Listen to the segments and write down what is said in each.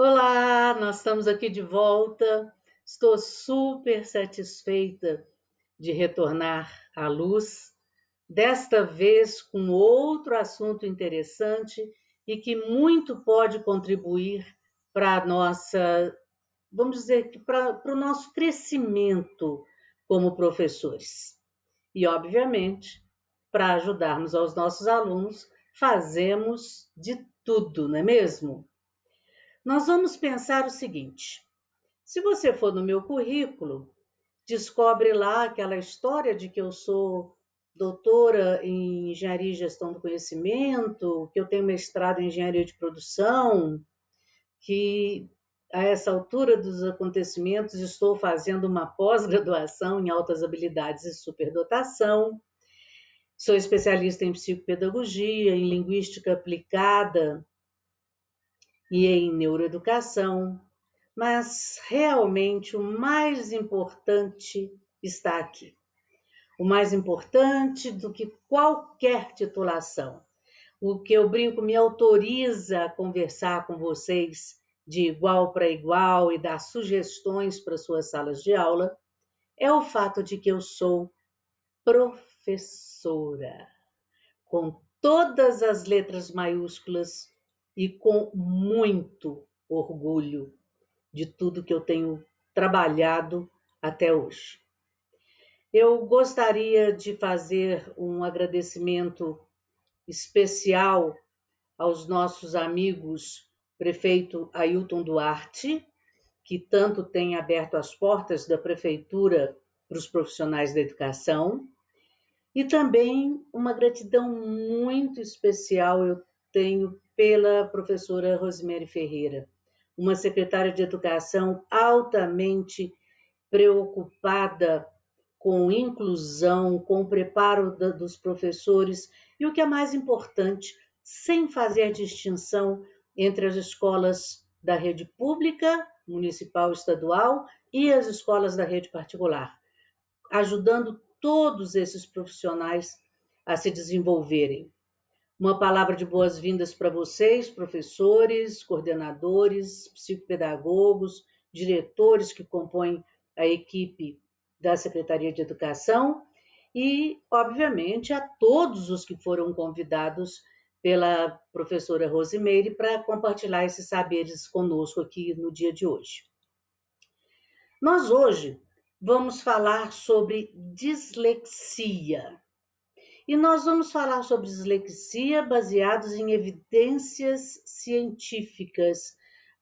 Olá, nós estamos aqui de volta. Estou super satisfeita de retornar à luz, desta vez com outro assunto interessante e que muito pode contribuir para a nossa, vamos dizer que para o nosso crescimento como professores. E, obviamente, para ajudarmos aos nossos alunos, fazemos de tudo, não é mesmo? Nós vamos pensar o seguinte: se você for no meu currículo, descobre lá aquela história de que eu sou doutora em engenharia e gestão do conhecimento, que eu tenho mestrado em engenharia de produção, que a essa altura dos acontecimentos estou fazendo uma pós-graduação em altas habilidades e superdotação. Sou especialista em psicopedagogia, em linguística aplicada e em neuroeducação. Mas realmente o mais importante está aqui. O mais importante do que qualquer titulação. O que eu brinco me autoriza a conversar com vocês de igual para igual e dar sugestões para suas salas de aula é o fato de que eu sou professora, com todas as letras maiúsculas e com muito orgulho de tudo que eu tenho trabalhado até hoje. Eu gostaria de fazer um agradecimento especial aos nossos amigos prefeito Ailton Duarte, que tanto tem aberto as portas da prefeitura para os profissionais da educação, e também uma gratidão muito especial eu tenho pela professora Rosemary Ferreira, uma secretária de educação altamente preocupada com inclusão, com o preparo dos professores e o que é mais importante, sem fazer distinção entre as escolas da rede pública, municipal, estadual e as escolas da rede particular, ajudando todos esses profissionais a se desenvolverem. Uma palavra de boas-vindas para vocês, professores, coordenadores, psicopedagogos, diretores que compõem a equipe da Secretaria de Educação e, obviamente, a todos os que foram convidados pela professora Rosemeire para compartilhar esses saberes conosco aqui no dia de hoje. Nós hoje vamos falar sobre dislexia. E nós vamos falar sobre dislexia baseados em evidências científicas,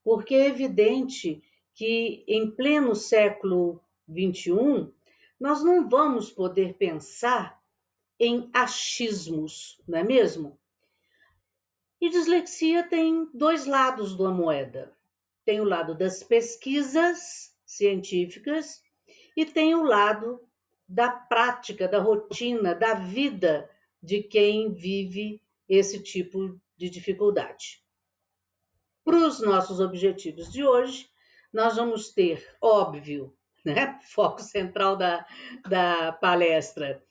porque é evidente que em pleno século XXI nós não vamos poder pensar em achismos, não é mesmo? E dislexia tem dois lados da moeda. Tem o lado das pesquisas científicas e tem o lado da prática, da rotina, da vida de quem vive esse tipo de dificuldade. Para os nossos objetivos de hoje, nós vamos ter, óbvio, né, foco central da palestra,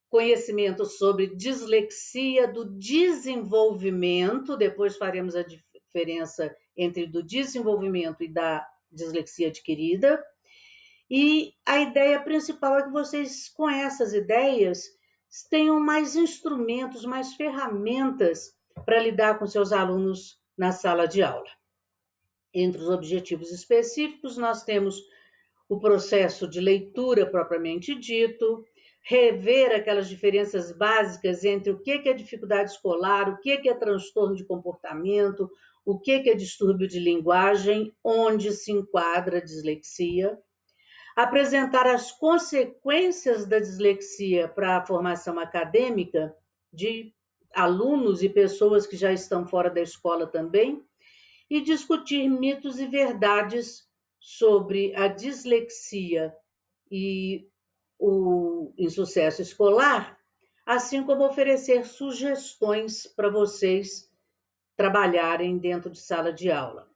conhecimento sobre dislexia do desenvolvimento, depois faremos a diferença entre do desenvolvimento e da dislexia adquirida. E a ideia principal é que vocês, com essas ideias, tenham mais instrumentos, mais ferramentas para lidar com seus alunos na sala de aula. Entre os objetivos específicos, nós temos o processo de leitura propriamente dito, rever aquelas diferenças básicas entre o que é dificuldade escolar, o que é transtorno de comportamento, o que é distúrbio de linguagem, onde se enquadra a dislexia, apresentar as consequências da dislexia para a formação acadêmica de alunos e pessoas que já estão fora da escola também, e discutir mitos e verdades sobre a dislexia e o insucesso escolar, assim como oferecer sugestões para vocês trabalharem dentro de sala de aula.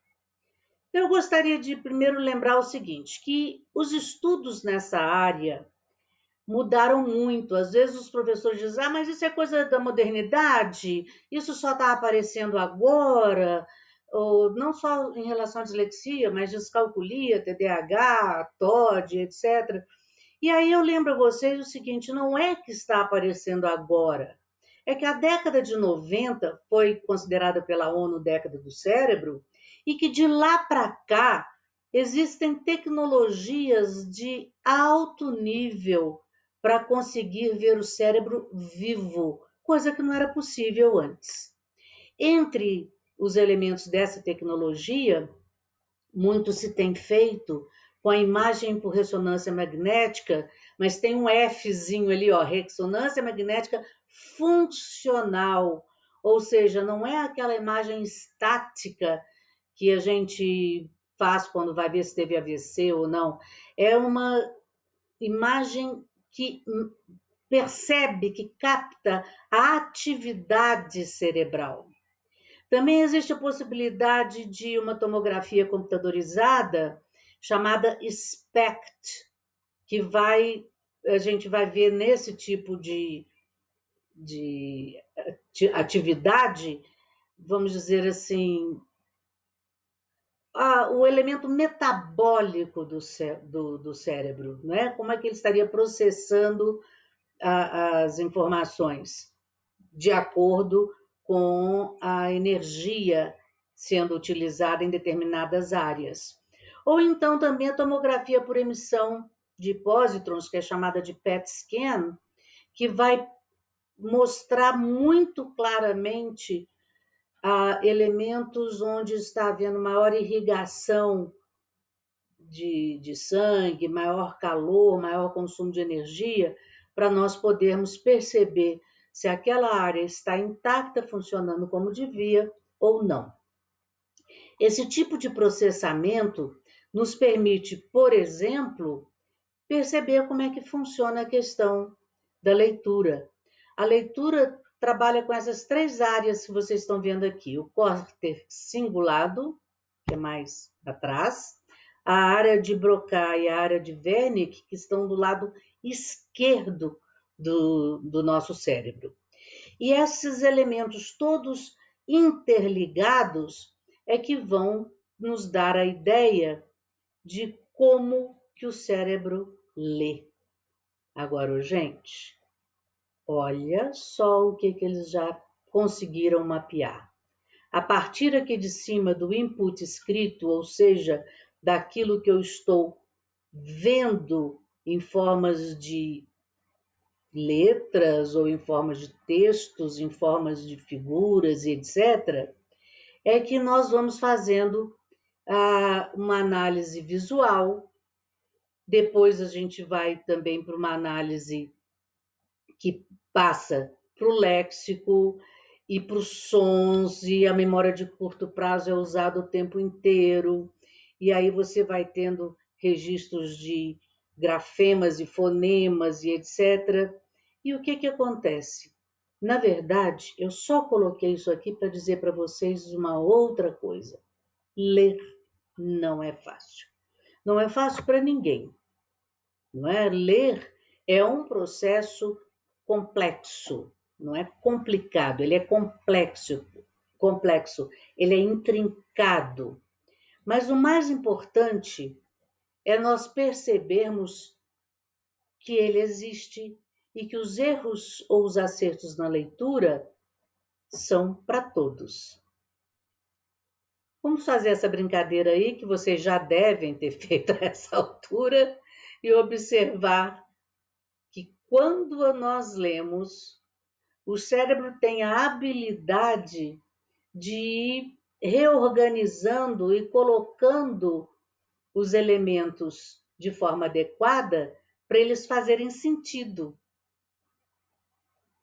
Eu gostaria de primeiro lembrar o seguinte, que os estudos nessa área mudaram muito. Às vezes os professores dizem, mas isso é coisa da modernidade, isso só está aparecendo agora, não só em relação à dislexia, mas descalculia, TDAH, TOD, etc. E aí eu lembro a vocês o seguinte, não é que está aparecendo agora, é que a década de 90 foi considerada pela ONU década do cérebro, e que de lá para cá existem tecnologias de alto nível para conseguir ver o cérebro vivo, coisa que não era possível antes. Entre os elementos dessa tecnologia, muito se tem feito com a imagem por ressonância magnética, mas tem um Fzinho ali, ó, ressonância magnética funcional, ou seja, não é aquela imagem estática que a gente faz quando vai ver se teve AVC ou não, é uma imagem que percebe, que capta a atividade cerebral. Também existe a possibilidade de uma tomografia computadorizada chamada SPECT, que a gente vai ver nesse tipo de atividade, vamos dizer assim, o elemento metabólico do cérebro, né? Como é que ele estaria processando as informações de acordo com a energia sendo utilizada em determinadas áreas. Ou então também a tomografia por emissão de pósitrons, que é chamada de PET scan, que vai mostrar muito claramente elementos onde está havendo maior irrigação de sangue, maior calor, maior consumo de energia, para nós podermos perceber se aquela área está intacta, funcionando como devia ou não. Esse tipo de processamento nos permite, por exemplo, perceber como é que funciona a questão da leitura. A leitura trabalha com essas três áreas que vocês estão vendo aqui: o córtex cingulado, que é mais atrás, a área de Broca e a área de Wernicke, que estão do lado esquerdo do nosso cérebro. E esses elementos todos interligados é que vão nos dar a ideia de como que o cérebro lê. Agora, gente, olha só o que eles já conseguiram mapear. A partir aqui de cima do input escrito, ou seja, daquilo que eu estou vendo em formas de letras ou em formas de textos, em formas de figuras e etc., é que nós vamos fazendo uma análise visual. Depois a gente vai também para uma análise que passa para o léxico e para os sons, e a memória de curto prazo é usada o tempo inteiro, e aí você vai tendo registros de grafemas e fonemas e etc. E o que acontece? Na verdade, eu só coloquei isso aqui para dizer para vocês uma outra coisa. Ler não é fácil. Não é fácil para ninguém, não é? Ler é um processo complexo, não é complicado, ele é complexo, ele é intrincado. Mas o mais importante é nós percebermos que ele existe e que os erros ou os acertos na leitura são para todos. Vamos fazer essa brincadeira aí, que vocês já devem ter feito a essa altura, e observar que quando nós lemos, o cérebro tem a habilidade de ir reorganizando e colocando os elementos de forma adequada para eles fazerem sentido.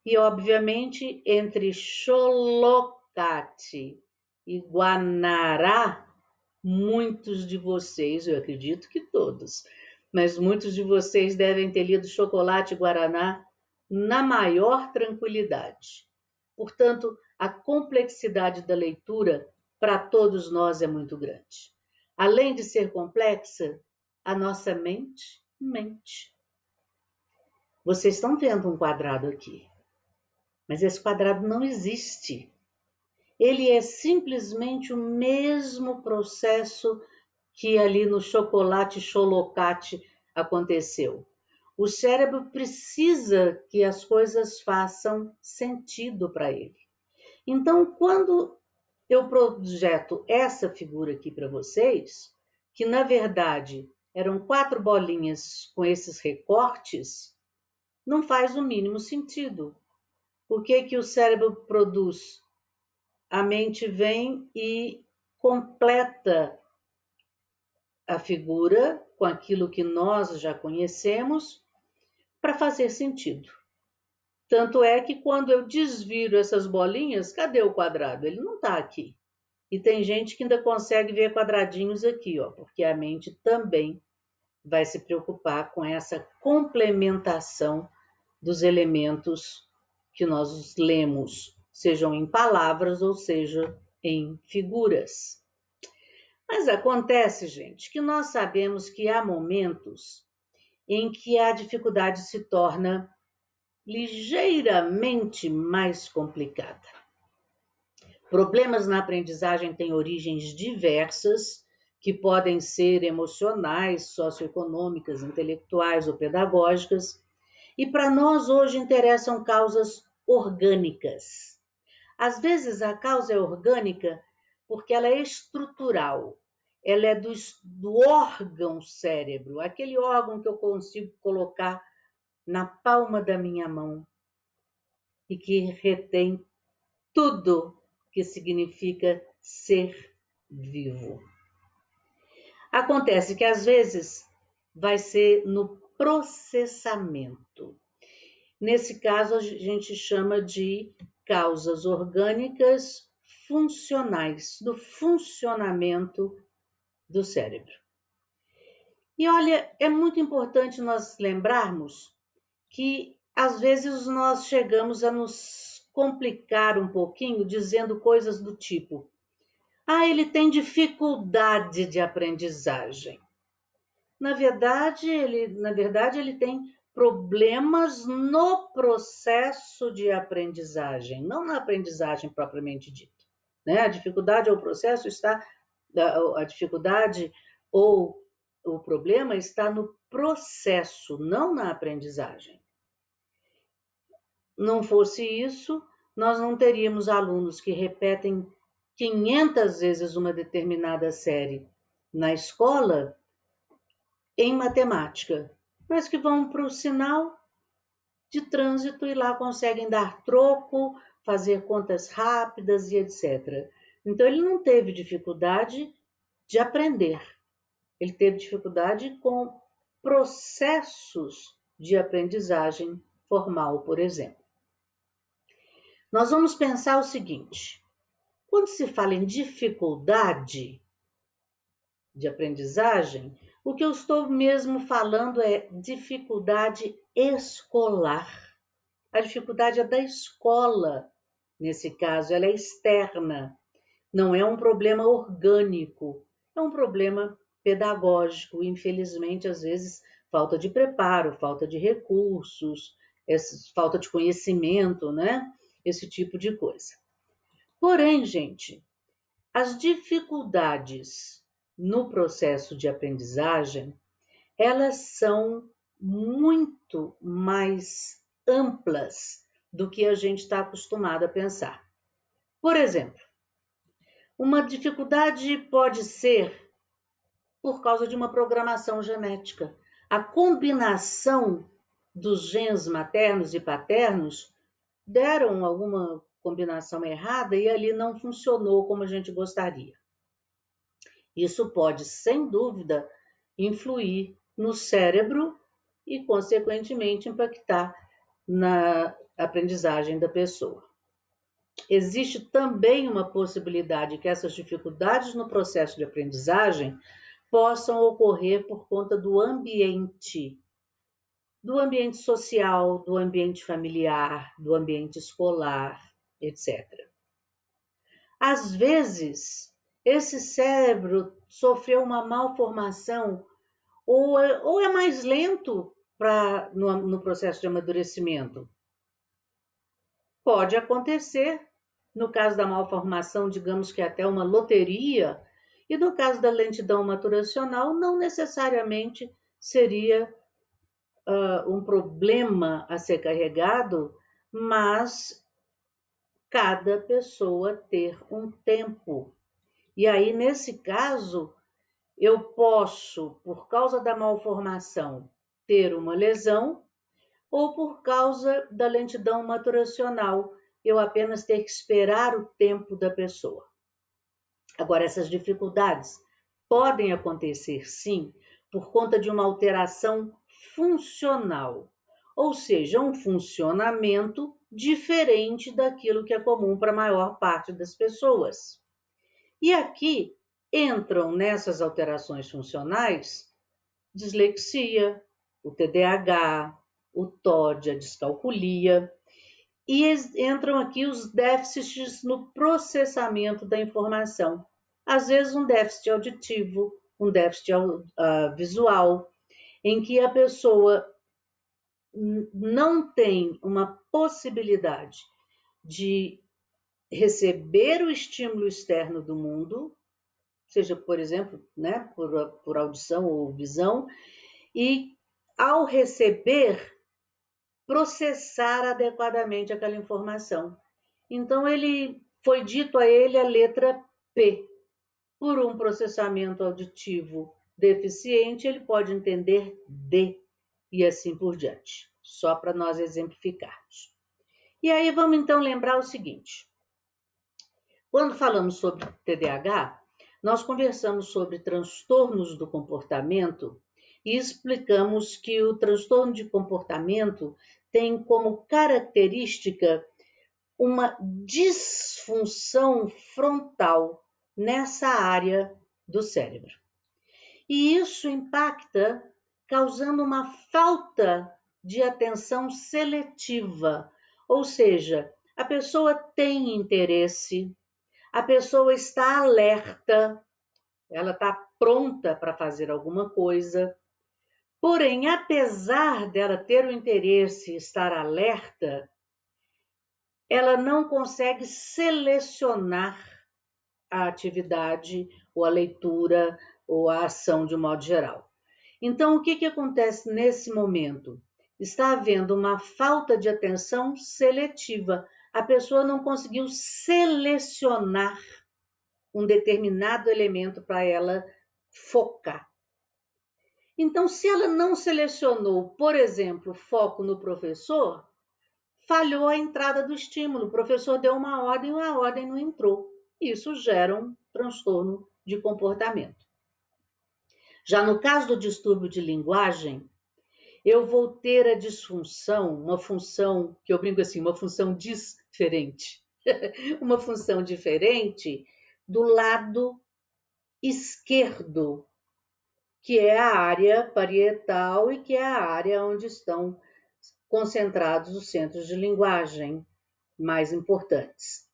E, obviamente, entre Xolocate e Guanará, muitos de vocês, eu acredito que todos, mas muitos de vocês devem ter lido Chocolate Guaraná na maior tranquilidade. Portanto, a complexidade da leitura para todos nós é muito grande. Além de ser complexa, a nossa mente mente. Vocês estão vendo um quadrado aqui, mas esse quadrado não existe. ele é simplesmente o mesmo processo que ali no chocolate cholocate aconteceu. O cérebro precisa que as coisas façam sentido para ele. Então, quando eu projeto essa figura aqui para vocês, que na verdade eram 4 bolinhas com esses recortes, não faz o mínimo sentido. O que que o cérebro produz? A mente vem e completa a figura com aquilo que nós já conhecemos para fazer sentido. Tanto é que quando eu desviro essas bolinhas, cadê o quadrado? Ele não está aqui. E tem gente que ainda consegue ver quadradinhos aqui, ó, porque a mente também vai se preocupar com essa complementação dos elementos que nós lemos, sejam em palavras ou seja em figuras. Mas acontece, gente, que nós sabemos que há momentos em que a dificuldade se torna ligeiramente mais complicada. Problemas na aprendizagem têm origens diversas, que podem ser emocionais, socioeconômicas, intelectuais ou pedagógicas, e para nós hoje interessam causas orgânicas. Às vezes a causa é orgânica porque ela é estrutural, ela é do órgão cérebro, aquele órgão que eu consigo colocar na palma da minha mão e que retém tudo que significa ser vivo. Acontece que às vezes vai ser no processamento. Nesse caso, a gente chama de causas orgânicas funcionais, do funcionamento do cérebro. E olha, é muito importante nós lembrarmos que às vezes nós chegamos a nos complicar um pouquinho dizendo coisas do tipo: ah, ele tem dificuldade de aprendizagem. Na verdade, ele tem problemas no processo de aprendizagem, não na aprendizagem propriamente dita. Né? A dificuldade ou o processo está, a dificuldade ou o problema está no processo, não na aprendizagem. Não fosse isso, nós não teríamos alunos que repetem 500 vezes uma determinada série na escola em matemática, mas que vão para o sinal de trânsito e lá conseguem dar troco, fazer contas rápidas e etc. Então, ele não teve dificuldade de aprender, ele teve dificuldade com processos de aprendizagem formal, por exemplo. Nós vamos pensar o seguinte: quando se fala em dificuldade de aprendizagem, o que eu estou mesmo falando é dificuldade escolar. A dificuldade é da escola, nesse caso, ela é externa, não é um problema orgânico, é um problema pedagógico. Infelizmente, às vezes, falta de preparo, falta de recursos, falta de conhecimento, né? Esse tipo de coisa. Porém, gente, as dificuldades no processo de aprendizagem, elas são muito mais amplas do que a gente está acostumado a pensar. Por exemplo, uma dificuldade pode ser por causa de uma programação genética. A combinação dos genes maternos e paternos deram alguma combinação errada e ali não funcionou como a gente gostaria. Isso pode, sem dúvida, influir no cérebro e, consequentemente, impactar na aprendizagem da pessoa. Existe também uma possibilidade que essas dificuldades no processo de aprendizagem possam ocorrer por conta do ambiente social, do ambiente familiar, do ambiente escolar, etc. Às vezes, esse cérebro sofreu uma malformação ou é mais lento no processo de amadurecimento. Pode acontecer No caso da malformação, digamos que é até uma loteria, e no caso da lentidão maturacional, não necessariamente seria um problema a ser carregado, mas cada pessoa ter um tempo. E aí, nesse caso, eu posso, por causa da malformação, ter uma lesão, ou por causa da lentidão maturacional, eu apenas ter que esperar o tempo da pessoa. Agora, essas dificuldades podem acontecer, sim, por conta de uma alteração funcional, ou seja, um funcionamento diferente daquilo que é comum para a maior parte das pessoas. E aqui entram nessas alterações funcionais dislexia, o TDAH, o TOD, a descalculia, e entram aqui os déficits no processamento da informação. Às vezes, um déficit auditivo, um déficit visual, em que a pessoa não tem uma possibilidade de receber o estímulo externo do mundo, seja, por exemplo, né, por audição ou visão, e ao receber, processar adequadamente aquela informação. Então, ele foi dito a ele a letra P. Por um processamento auditivo deficiente, ele pode entender D e assim por diante. Só para nós exemplificarmos. E aí vamos então lembrar o seguinte: quando falamos sobre TDAH, nós conversamos sobre transtornos do comportamento e explicamos que o transtorno de comportamento tem como característica uma disfunção frontal nessa área do cérebro. E isso impacta causando uma falta de atenção seletiva, ou seja, a pessoa tem interesse, a pessoa está alerta, ela está pronta para fazer alguma coisa, porém, apesar dela ter o interesse e estar alerta, ela não consegue selecionar a atividade, ou a leitura, ou a ação de um modo geral. Então, o que acontece nesse momento? Está havendo uma falta de atenção seletiva. A pessoa não conseguiu selecionar um determinado elemento para ela focar. Então, se ela não selecionou, por exemplo, foco no professor, falhou a entrada do estímulo. O professor deu uma ordem e a ordem não entrou. Isso gera um transtorno de comportamento. Já no caso do distúrbio de linguagem, eu vou ter a disfunção, uma função, que eu brinco assim, uma função diferente. Uma função diferente do lado esquerdo, que é a área parietal e que é a área onde estão concentrados os centros de linguagem mais importantes.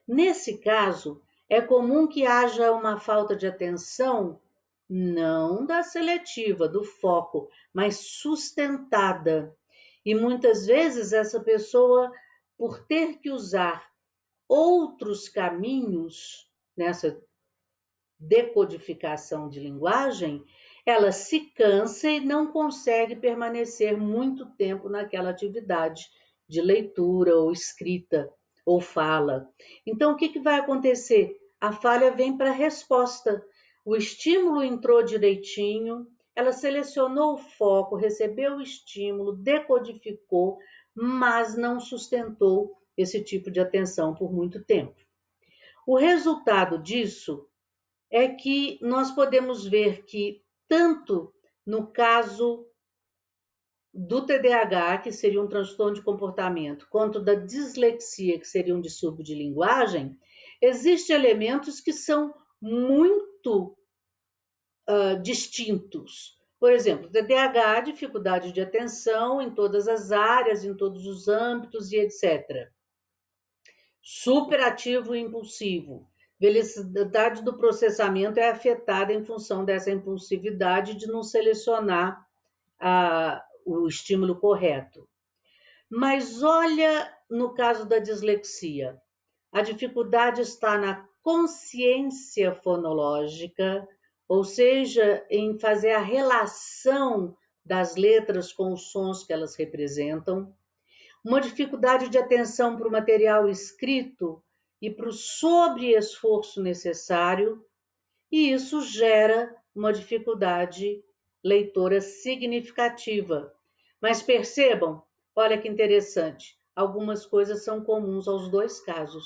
Nesse caso, é comum que haja uma falta de atenção, não da seletiva, do foco, mas sustentada. E muitas vezes essa pessoa, por ter que usar outros caminhos nessa decodificação de linguagem, ela se cansa e não consegue permanecer muito tempo naquela atividade de leitura ou escrita ou fala. Então, o que vai acontecer? A falha vem para a resposta. O estímulo entrou direitinho, ela selecionou o foco, recebeu o estímulo, decodificou, mas não sustentou esse tipo de atenção por muito tempo. O resultado disso é que nós podemos ver que, tanto no caso do TDAH, que seria um transtorno de comportamento, quanto da dislexia, que seria um distúrbio de linguagem, existem elementos que são muito distintos. Por exemplo, TDAH, dificuldade de atenção em todas as áreas, em todos os âmbitos e etc. Superativo e impulsivo. Velocidade do processamento é afetada em função dessa impulsividade de não selecionar o estímulo correto. Mas olha no caso da dislexia. A dificuldade está na consciência fonológica, ou seja, em fazer a relação das letras com os sons que elas representam. Uma dificuldade de atenção para o material escrito e para o sobre-esforço necessário, e isso gera uma dificuldade leitora significativa. Mas percebam, olha que interessante, algumas coisas são comuns aos dois casos.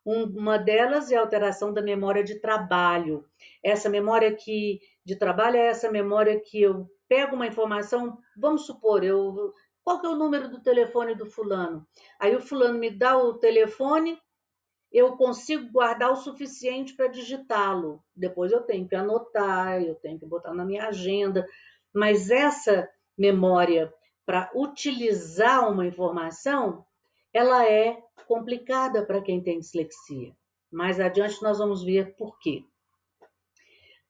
Uma delas é a alteração da memória de trabalho. Essa memória de trabalho é essa memória que eu pego uma informação, vamos supor, qual que é o número do telefone do fulano? Aí o fulano me dá o telefone, eu consigo guardar o suficiente para digitá-lo. Depois eu tenho que anotar, eu tenho que botar na minha agenda. Mas essa memória para utilizar uma informação, ela é complicada para quem tem dislexia. Mais adiante nós vamos ver por quê.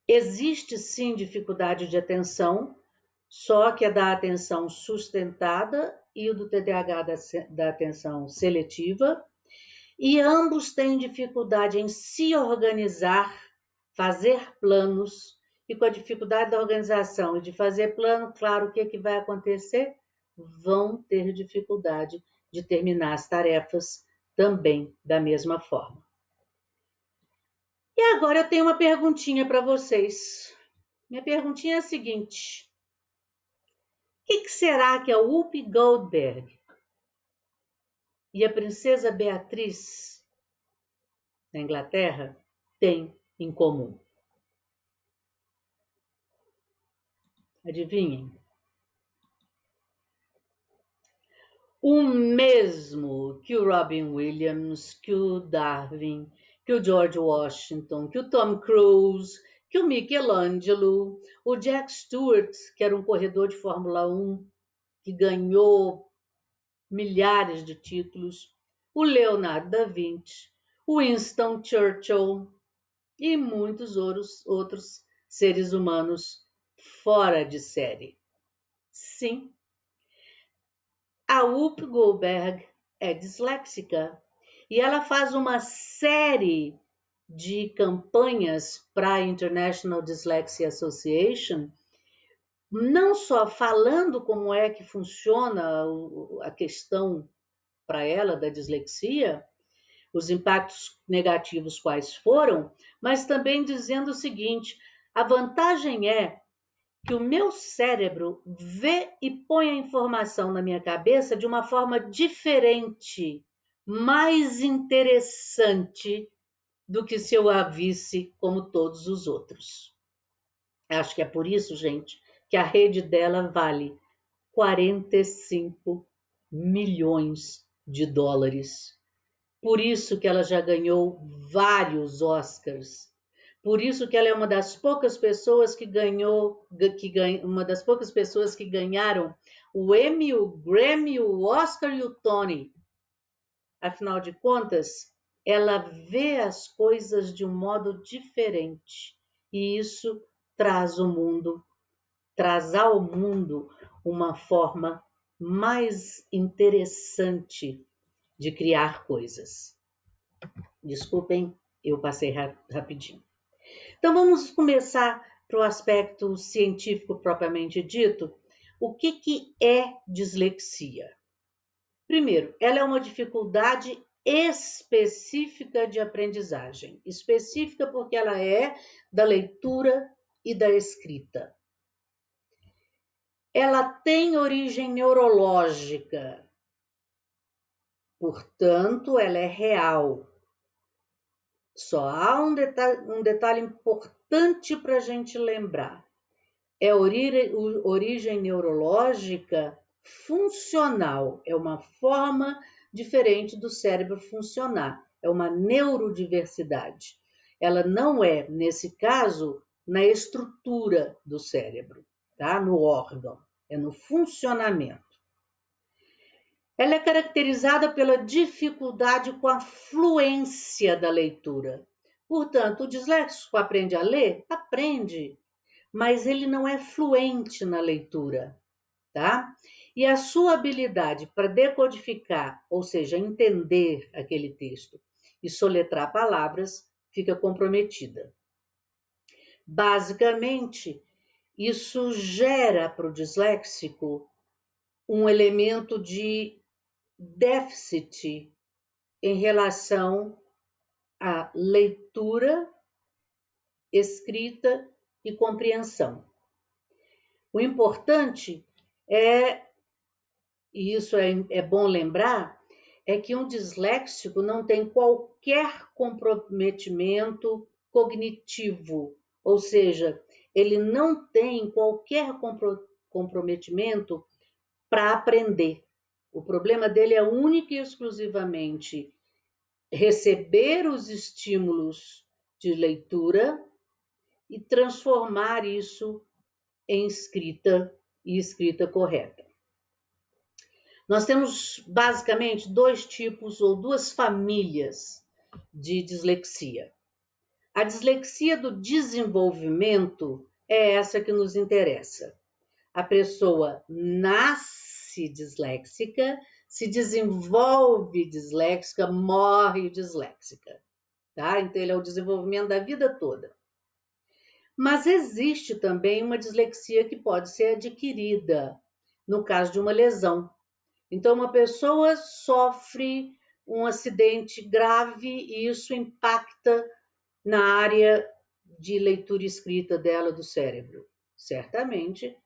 Existe sim dificuldade de atenção, só que a da atenção sustentada e o do TDAH da atenção seletiva, e ambos têm dificuldade em se organizar, fazer planos, e com a dificuldade da organização e de fazer plano, claro, o que vai acontecer? Vão ter dificuldade de terminar as tarefas também da mesma forma. E agora eu tenho uma perguntinha para vocês. Minha perguntinha é a seguinte: o que será que a Whoopi Goldberg e a princesa Beatriz, na Inglaterra, têm em comum? Adivinhem? O mesmo que o Robin Williams, que o Darwin, que o George Washington, que o Tom Cruise, que o Michelangelo, o Jack Stewart, que era um corredor de Fórmula 1, que ganhou milhares de títulos, o Leonardo da Vinci, o Winston Churchill e muitos outros seres humanos fora de série. Sim, a Whoopi Goldberg é disléxica e ela faz uma série de campanhas para a International Dyslexia Association, não só falando como é que funciona a questão para ela da dislexia, os impactos negativos quais foram, mas também dizendo o seguinte: a vantagem é que o meu cérebro vê e põe a informação na minha cabeça de uma forma diferente, mais interessante do que se eu a visse como todos os outros. Acho que é por isso, gente, que a rede dela vale 45 milhões de dólares. Por isso que ela já ganhou vários Oscars. Por isso que ela é uma das poucas pessoas uma das poucas pessoas que ganharam o Emmy, o Grammy, o Oscar e o Tony. Afinal de contas, ela vê as coisas de um modo diferente. E isso traz ao mundo uma forma mais interessante de criar coisas. Desculpem, eu passei rapidinho. Então vamos começar para o aspecto científico propriamente dito. O que é dislexia? Primeiro, ela é uma dificuldade específica de aprendizagem. Específica porque ela é da leitura e da escrita. Ela tem origem neurológica, portanto, ela é real. Só há um detalhe importante para a gente lembrar. É origem neurológica funcional. É uma forma diferente do cérebro funcionar. É uma neurodiversidade. Ela não é, nesse caso, na estrutura do cérebro, tá? No órgão. É no funcionamento. Ela é caracterizada pela dificuldade com a fluência da leitura. Portanto, o disléxico aprende a ler? Aprende, mas ele não é fluente na leitura, tá? E a sua habilidade para decodificar, ou seja, entender aquele texto e soletrar palavras, fica comprometida. Basicamente, isso gera para o disléxico um elemento de déficit em relação à leitura, escrita e compreensão. O importante é, e isso é bom lembrar, é que um disléxico não tem qualquer comprometimento cognitivo, ou seja, ele não tem qualquer comprometimento para aprender. O problema dele é único e exclusivamente receber os estímulos de leitura e transformar isso em escrita e escrita correta. Nós temos basicamente dois tipos ou duas famílias de dislexia. A dislexia do desenvolvimento é essa que nos interessa. A pessoa nasce disléxica, se desenvolve disléxica, morre disléxica. Tá? Então, ele é o desenvolvimento da vida toda. Mas existe também uma dislexia que pode ser adquirida no caso de uma lesão. Então, uma pessoa sofre um acidente grave e isso impacta na área de leitura e escrita dela do cérebro. Certamente,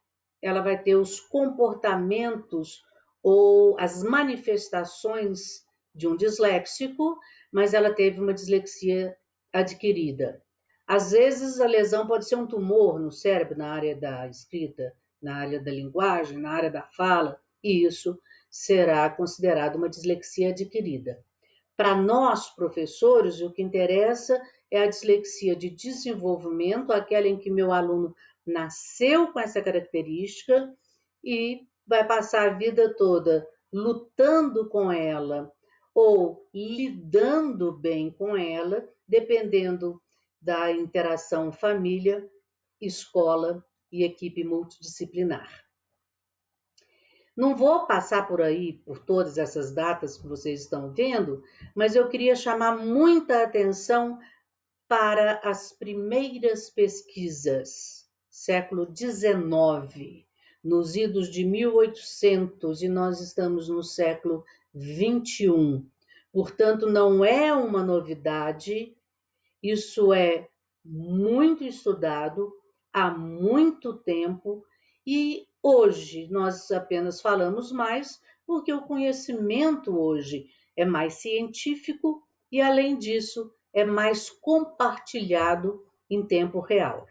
ela vai ter os comportamentos ou as manifestações de um disléxico, mas ela teve uma dislexia adquirida. Às vezes, a lesão pode ser um tumor no cérebro, na área da escrita, na área da linguagem, na área da fala, e isso será considerado uma dislexia adquirida. Para nós, professores, o que interessa é a dislexia de desenvolvimento, aquela em que meu aluno nasceu com essa característica e vai passar a vida toda lutando com ela ou lidando bem com ela, dependendo da interação família, escola e equipe multidisciplinar. Não vou passar por aí, por todas essas datas que vocês estão vendo, mas eu queria chamar muita atenção para as primeiras pesquisas, século XIX, nos idos de 1800, e nós estamos no século XXI. Portanto, não é uma novidade, isso é muito estudado há muito tempo e hoje nós apenas falamos mais porque o conhecimento hoje é mais científico e, além disso, é mais compartilhado em tempo real.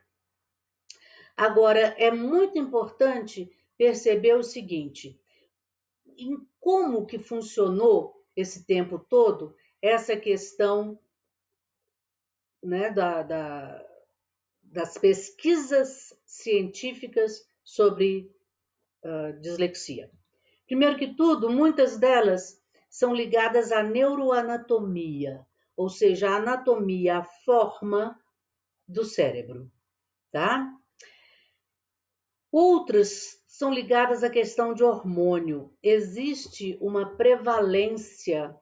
Agora, é muito importante perceber o seguinte, em como que funcionou esse tempo todo essa questão, né, das pesquisas científicas sobre dislexia. Primeiro que tudo, muitas delas são ligadas à neuroanatomia, ou seja, a anatomia, a forma do cérebro, tá? Outras são ligadas à questão de hormônio. Existe uma prevalência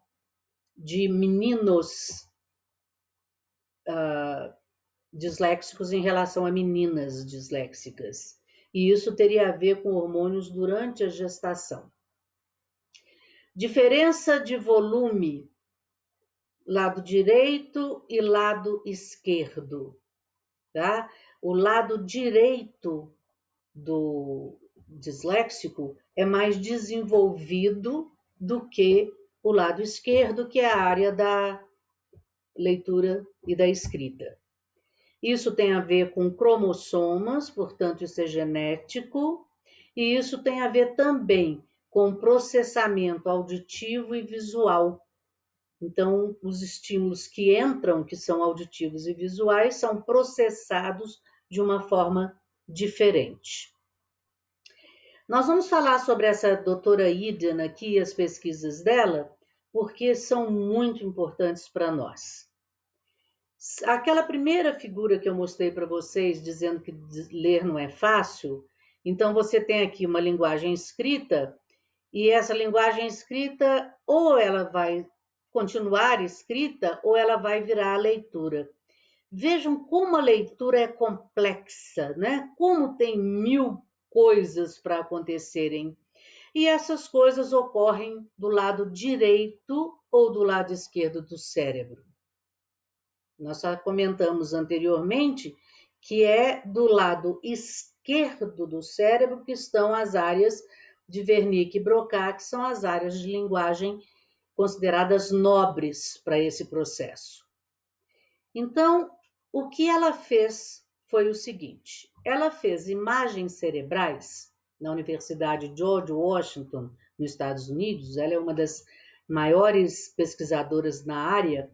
de meninos disléxicos em relação a meninas disléxicas. E isso teria a ver com hormônios durante a gestação. Diferença de volume, lado direito e lado esquerdo, tá? O lado direito do disléxico é mais desenvolvido do que o lado esquerdo, que é a área da leitura e da escrita. Isso tem a ver com cromossomas, portanto, isso é genético, e isso tem a ver também com processamento auditivo e visual. Então, os estímulos que entram, que são auditivos e visuais, são processados de uma forma diferente. Nós vamos falar sobre essa doutora Iden aqui, as pesquisas dela, porque são muito importantes para nós. Aquela primeira figura que eu mostrei para vocês, dizendo que ler não é fácil, então você tem aqui uma linguagem escrita, e essa linguagem escrita, ou ela vai continuar escrita ou ela vai virar a leitura. Vejam como a leitura é complexa, né? Como tem mil coisas para acontecerem. E essas coisas ocorrem do lado direito ou do lado esquerdo do cérebro. Nós já comentamos anteriormente que é do lado esquerdo do cérebro que estão as áreas de Wernicke e Broca, que são as áreas de linguagem consideradas nobres para esse processo. Então, o que ela fez foi o seguinte: ela fez imagens cerebrais na Universidade George Washington, nos Estados Unidos. Ela é uma das maiores pesquisadoras na área,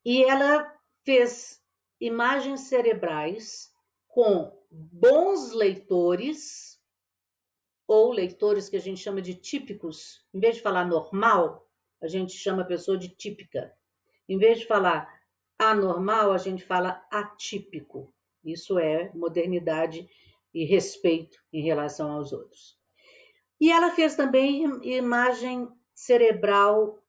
e ela fez imagens cerebrais com bons leitores, ou leitores que a gente chama de típicos. Em vez de falar normal, a gente chama a pessoa de típica. Em vez de falar anormal, a gente fala atípico. Isso é modernidade e respeito em relação aos outros. E ela fez também imagem cerebral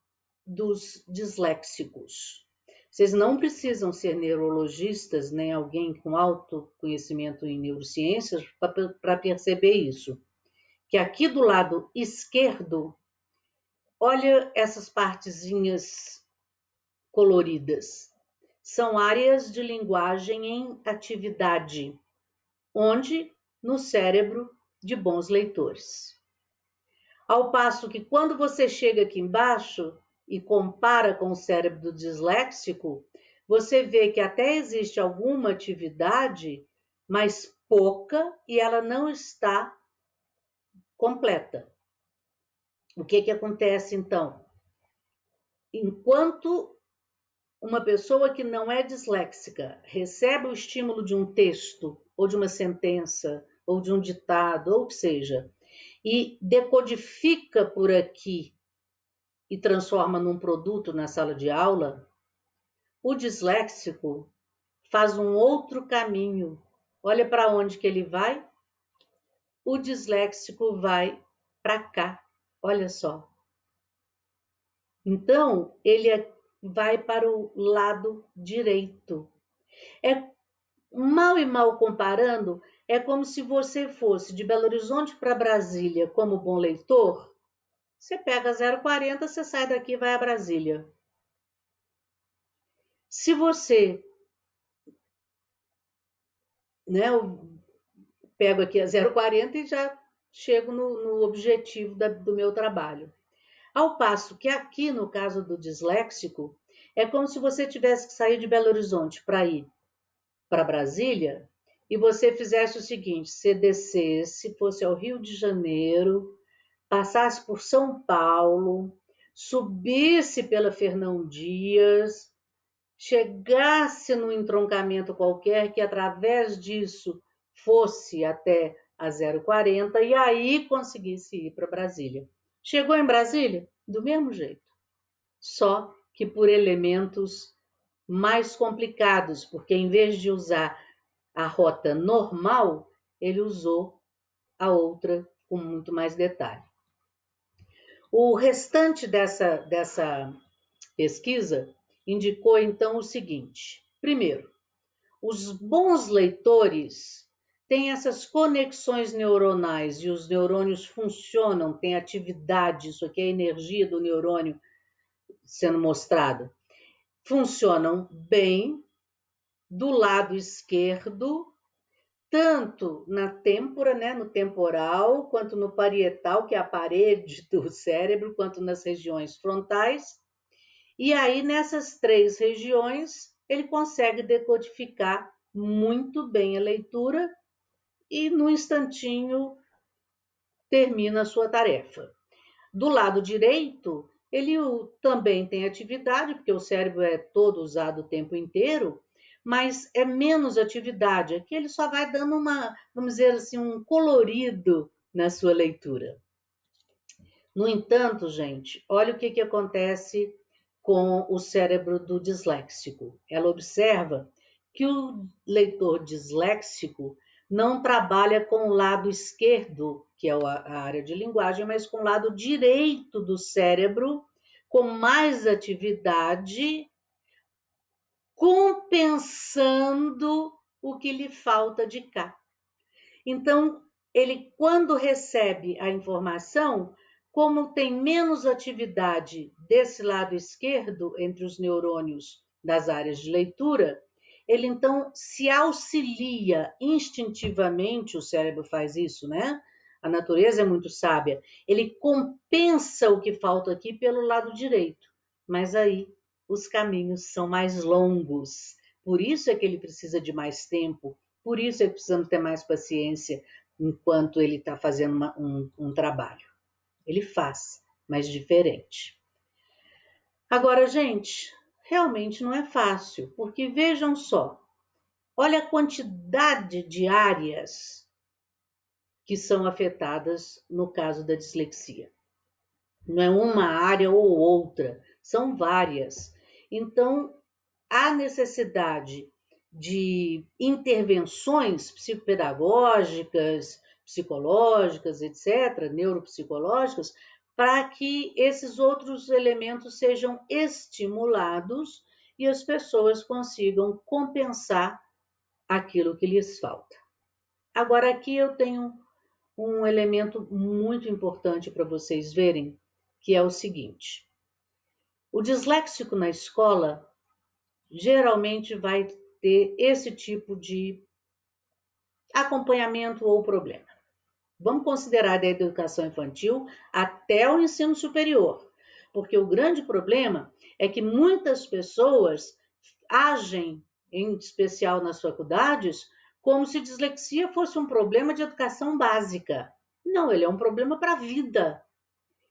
dos disléxicos. Vocês não precisam ser neurologistas, nem alguém com alto conhecimento em neurociências para perceber isso. Que aqui do lado esquerdo, olha essas partezinhas coloridas. São áreas de linguagem em atividade, onde no cérebro de bons leitores. Ao passo que quando você chega aqui embaixo e compara com o cérebro do disléxico, você vê que até existe alguma atividade, mas pouca, e ela não está completa. O que acontece então? Enquanto uma pessoa que não é disléxica recebe o estímulo de um texto, ou de uma sentença, ou de um ditado, ou o que seja, e decodifica por aqui e transforma num produto na sala de aula, o disléxico faz um outro caminho. Olha para onde que ele vai? O disléxico vai para cá. Olha só. Então, ele vai para o lado direito. É mal e mal comparando, é como se você fosse de Belo Horizonte para Brasília como bom leitor. Você pega 040, você sai daqui e vai a Brasília. Se você, né, eu pego aqui a 040 e já chego no objetivo do meu trabalho. Ao passo que aqui, no caso do disléxico, é como se você tivesse que sair de Belo Horizonte para ir para Brasília e você fizesse o seguinte: você descesse, fosse ao Rio de Janeiro, passasse por São Paulo, subisse pela Fernão Dias, chegasse num entroncamento qualquer que através disso fosse até a 040 e aí conseguisse ir para Brasília. Chegou em Brasília? Do mesmo jeito, só que por elementos mais complicados, porque em vez de usar a rota normal, ele usou a outra com muito mais detalhe. O restante dessa pesquisa indicou então o seguinte: primeiro, os bons leitores têm essas conexões neuronais e os neurônios funcionam, têm atividade, isso aqui é a energia do neurônio sendo mostrada. Funcionam bem do lado esquerdo, tanto na têmpora, né, no temporal, quanto no parietal, que é a parede do cérebro, quanto nas regiões frontais. E aí, nessas três regiões, ele consegue decodificar muito bem a leitura e, no instantinho, termina a sua tarefa. Do lado direito, ele também tem atividade, porque o cérebro é todo usado o tempo inteiro, mas é menos atividade. Aqui ele só vai dando vamos dizer assim, um colorido na sua leitura. No entanto, gente, olha o que acontece com o cérebro do disléxico. Ela observa que o leitor disléxico não trabalha com o lado esquerdo, que é a área de linguagem, mas com o lado direito do cérebro com mais atividade, compensando o que lhe falta de cá. Então, ele, quando recebe a informação, como tem menos atividade desse lado esquerdo, entre os neurônios das áreas de leitura, ele então se auxilia instintivamente, o cérebro faz isso, né? A natureza é muito sábia. Ele compensa o que falta aqui pelo lado direito, mas aí os caminhos são mais longos. Por isso é que ele precisa de mais tempo, por isso é que precisamos ter mais paciência enquanto ele está fazendo um trabalho. Ele faz, mas diferente. Agora, gente, realmente não é fácil, porque vejam só, olha a quantidade de áreas que são afetadas no caso da dislexia. Não é uma área ou outra, são várias. Então, há necessidade de intervenções psicopedagógicas, psicológicas, etc., neuropsicológicas, para que esses outros elementos sejam estimulados e as pessoas consigam compensar aquilo que lhes falta. Agora, aqui eu tenho um elemento muito importante para vocês verem, que é o seguinte: o disléxico na escola geralmente vai ter esse tipo de acompanhamento ou problema. Vamos considerar da educação infantil até o ensino superior, porque o grande problema é que muitas pessoas agem, em especial nas faculdades, como se dislexia fosse um problema de educação básica. Não, ele é um problema para a vida.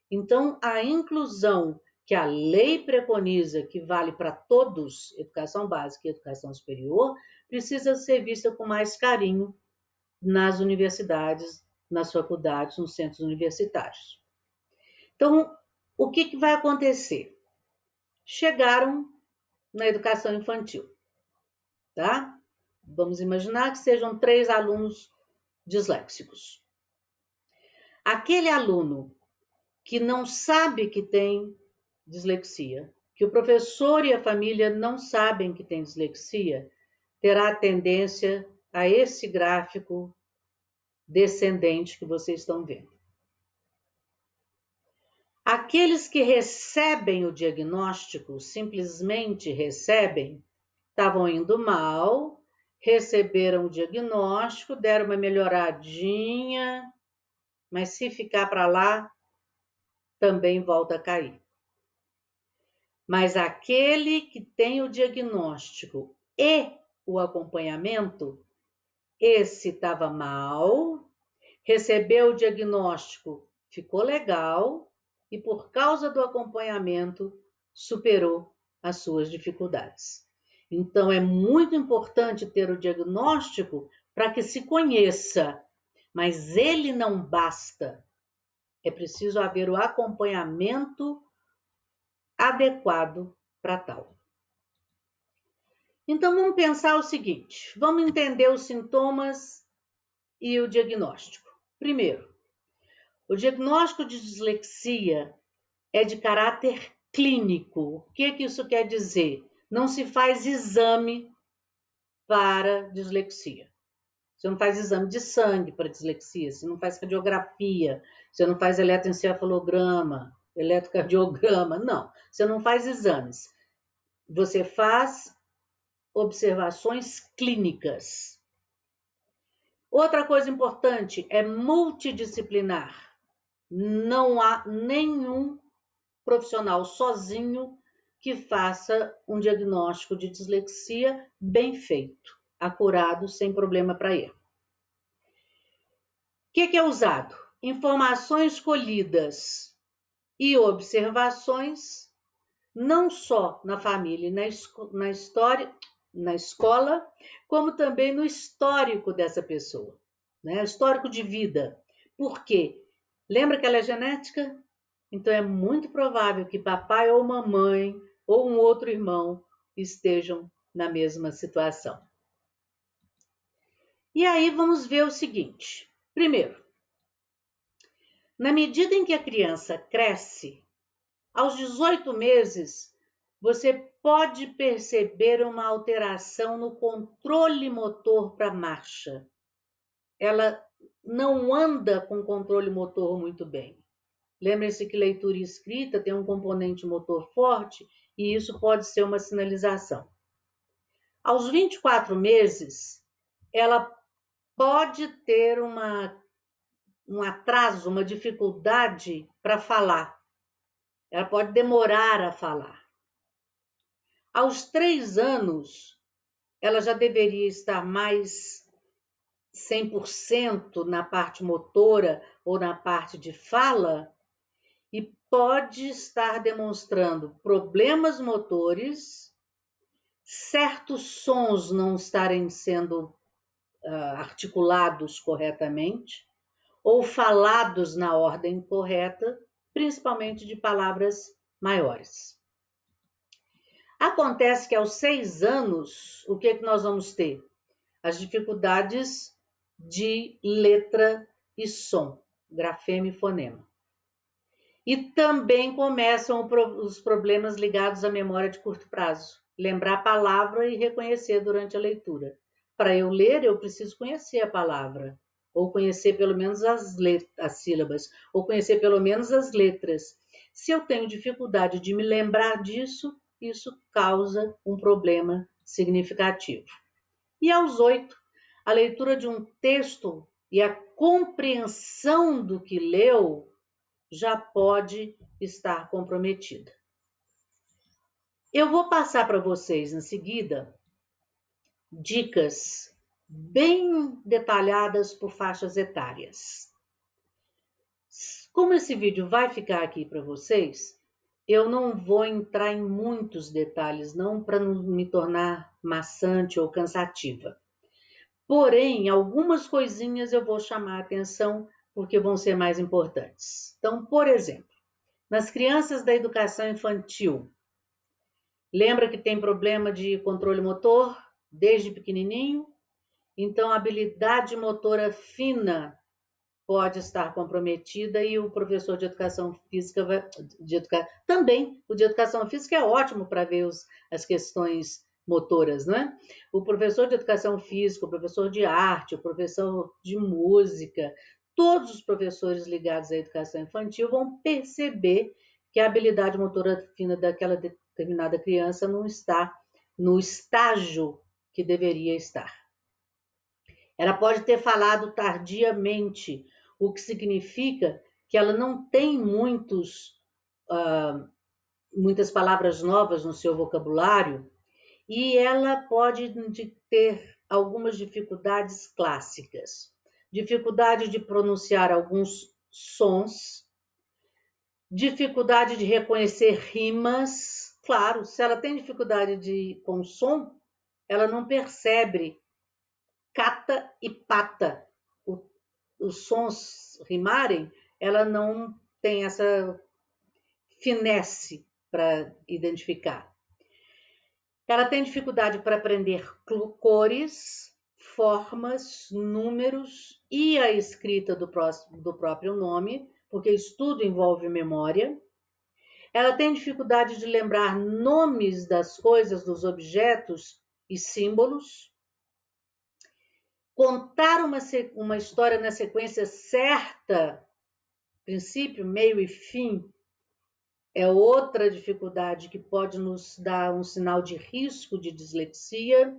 Então, a inclusão que a lei preconiza, que vale para todos, educação básica e educação superior, precisa ser vista com mais carinho nas universidades, nas faculdades, nos centros universitários. Então, o que vai acontecer? Chegaram na educação infantil, tá? Vamos imaginar que sejam 3 alunos disléxicos. Aquele aluno que não sabe que tem dislexia, que o professor e a família não sabem que tem dislexia, terá tendência a esse gráfico descendente que vocês estão vendo. Aqueles que recebem o diagnóstico, simplesmente recebem, estavam indo mal, receberam o diagnóstico, deram uma melhoradinha, mas se ficar para lá, também volta a cair. Mas aquele que tem o diagnóstico e o acompanhamento, esse estava mal, recebeu o diagnóstico, ficou legal, e por causa do acompanhamento, superou as suas dificuldades. Então, é muito importante ter o diagnóstico para que se conheça, mas ele não basta. É preciso haver o acompanhamento adequado para tal. Então, vamos pensar o seguinte: vamos entender os sintomas e o diagnóstico. Primeiro, o diagnóstico de dislexia é de caráter clínico. O que isso quer dizer? Não se faz exame para dislexia. Você não faz exame de sangue para dislexia, você não faz radiografia, você não faz eletroencefalograma, eletrocardiograma, não. Você não faz exames. Você faz observações clínicas. Outra coisa importante é multidisciplinar. Não há nenhum profissional sozinho que faça um diagnóstico de dislexia bem feito, acurado, sem problema para erro. O que é usado? Informações colhidas e observações, não só na família e na escola, como também no histórico dessa pessoa, né? Histórico de vida. Por quê? Lembra que ela é genética? Então é muito provável que papai ou mamãe ou um outro irmão estejam na mesma situação. E aí vamos ver o seguinte. Primeiro, na medida em que a criança cresce, Aos 18 meses, você pode perceber uma alteração no controle motor para marcha. Ela não anda com controle motor muito bem. Lembre-se que leitura e escrita tem um componente motor forte e isso pode ser uma sinalização. Aos 24 meses, ela pode ter um atraso, uma dificuldade para falar. Ela pode demorar a falar. Aos 3 anos, ela já deveria estar mais 100% na parte motora ou na parte de fala e pode estar demonstrando problemas motores, certos sons não estarem sendo articulados corretamente ou falados na ordem correta, principalmente de palavras maiores. Acontece que aos 6 anos, o que nós vamos ter? As dificuldades de letra e som, grafema e fonema. E também começam os problemas ligados à memória de curto prazo. Lembrar a palavra e reconhecer durante a leitura. Para eu ler, eu preciso conhecer a palavra, ou conhecer pelo menos as sílabas, ou conhecer pelo menos as letras. Se eu tenho dificuldade de me lembrar disso, isso causa um problema significativo. E aos 8, a leitura de um texto e a compreensão do que leu já pode estar comprometida. Eu vou passar para vocês em seguida dicas bem detalhadas por faixas etárias. Como esse vídeo vai ficar aqui para vocês, eu não vou entrar em muitos detalhes, não para não me tornar maçante ou cansativa. Porém, algumas coisinhas eu vou chamar a atenção porque vão ser mais importantes. Então, por exemplo, nas crianças da educação infantil, lembra que tem problema de controle motor desde pequenininho? Então, a habilidade motora fina pode estar comprometida e o professor de educação física também, o de educação física é ótimo para ver as questões motoras, né? O professor de educação física, o professor de arte, o professor de música, todos os professores ligados à educação infantil vão perceber que a habilidade motora fina daquela determinada criança não está no estágio que deveria estar. Ela pode ter falado tardiamente, o que significa que ela não tem muitas palavras novas no seu vocabulário e ela pode ter algumas dificuldades clássicas. Dificuldade de pronunciar alguns sons, dificuldade de reconhecer rimas. Claro, se ela tem dificuldade com som, ela não percebe cata e pata. Os sons rimarem, ela não tem essa finesse para identificar. Ela tem dificuldade para aprender cores, formas, números e a escrita do próprio nome, porque estudo envolve memória. Ela tem dificuldade de lembrar nomes das coisas, dos objetos e símbolos. Contar uma história na sequência certa, princípio, meio e fim, é outra dificuldade que pode nos dar um sinal de risco de dislexia.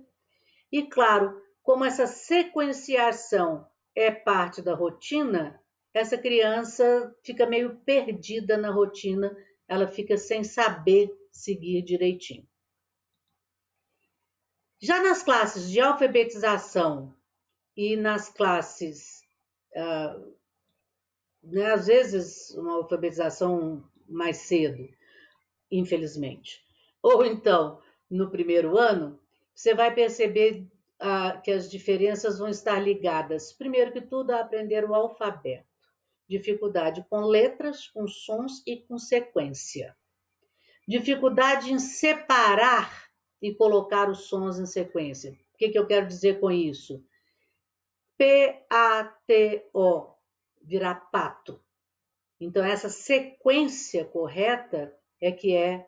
E, claro, como essa sequenciação é parte da rotina, essa criança fica meio perdida na rotina, ela fica sem saber seguir direitinho. Já nas classes de alfabetização e nas classes, às vezes, uma alfabetização mais cedo, infelizmente. Ou então, no primeiro ano, você vai perceber que as diferenças vão estar ligadas, primeiro que tudo, a aprender o alfabeto. Dificuldade com letras, com sons e com sequência. Dificuldade em separar e colocar os sons em sequência. O que eu quero dizer com isso? P-A-T-O, virar pato. Então, essa sequência correta é que é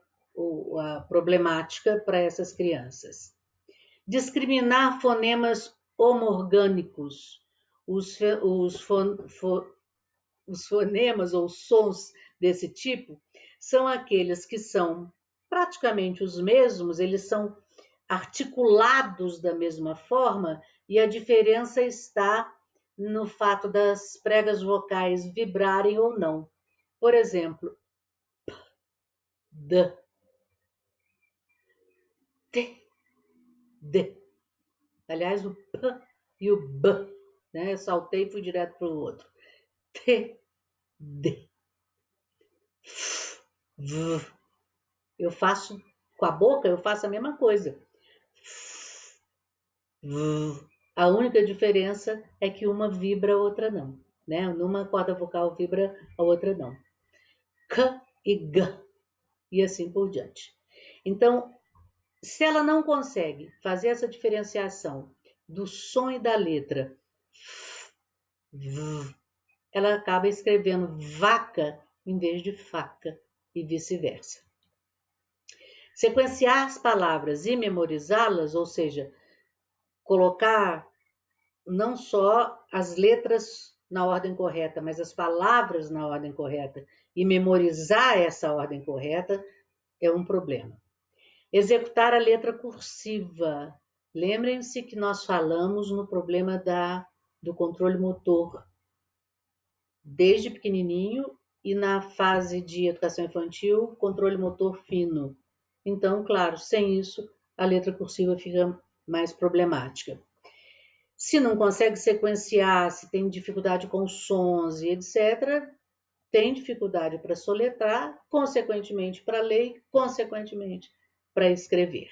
a problemática para essas crianças. Discriminar fonemas homorgânicos. Os fonemas ou sons desse tipo são aqueles que são praticamente os mesmos, eles são articulados da mesma forma, e a diferença está no fato das pregas vocais vibrarem ou não. Por exemplo, d, t, d. Aliás, o p e o b, né? Eu saltei e fui direto para o outro. T, d, f, v. Eu faço com a boca, eu faço a mesma coisa. A única diferença é que uma vibra, a outra não. Né? Numa corda vocal vibra, a outra não. K e G, e assim por diante. Então, se ela não consegue fazer essa diferenciação do som e da letra, ela acaba escrevendo vaca em vez de faca e vice-versa. Sequenciar as palavras e memorizá-las, ou seja, colocar não só as letras na ordem correta, mas as palavras na ordem correta e memorizar essa ordem correta é um problema. Executar a letra cursiva. Lembrem-se que nós falamos no problema do controle motor desde pequenininho e na fase de educação infantil, controle motor fino. Então, claro, sem isso, a letra cursiva fica mais problemática. Se não consegue sequenciar, se tem dificuldade com sons e etc., tem dificuldade para soletrar, consequentemente para ler e, consequentemente, para escrever.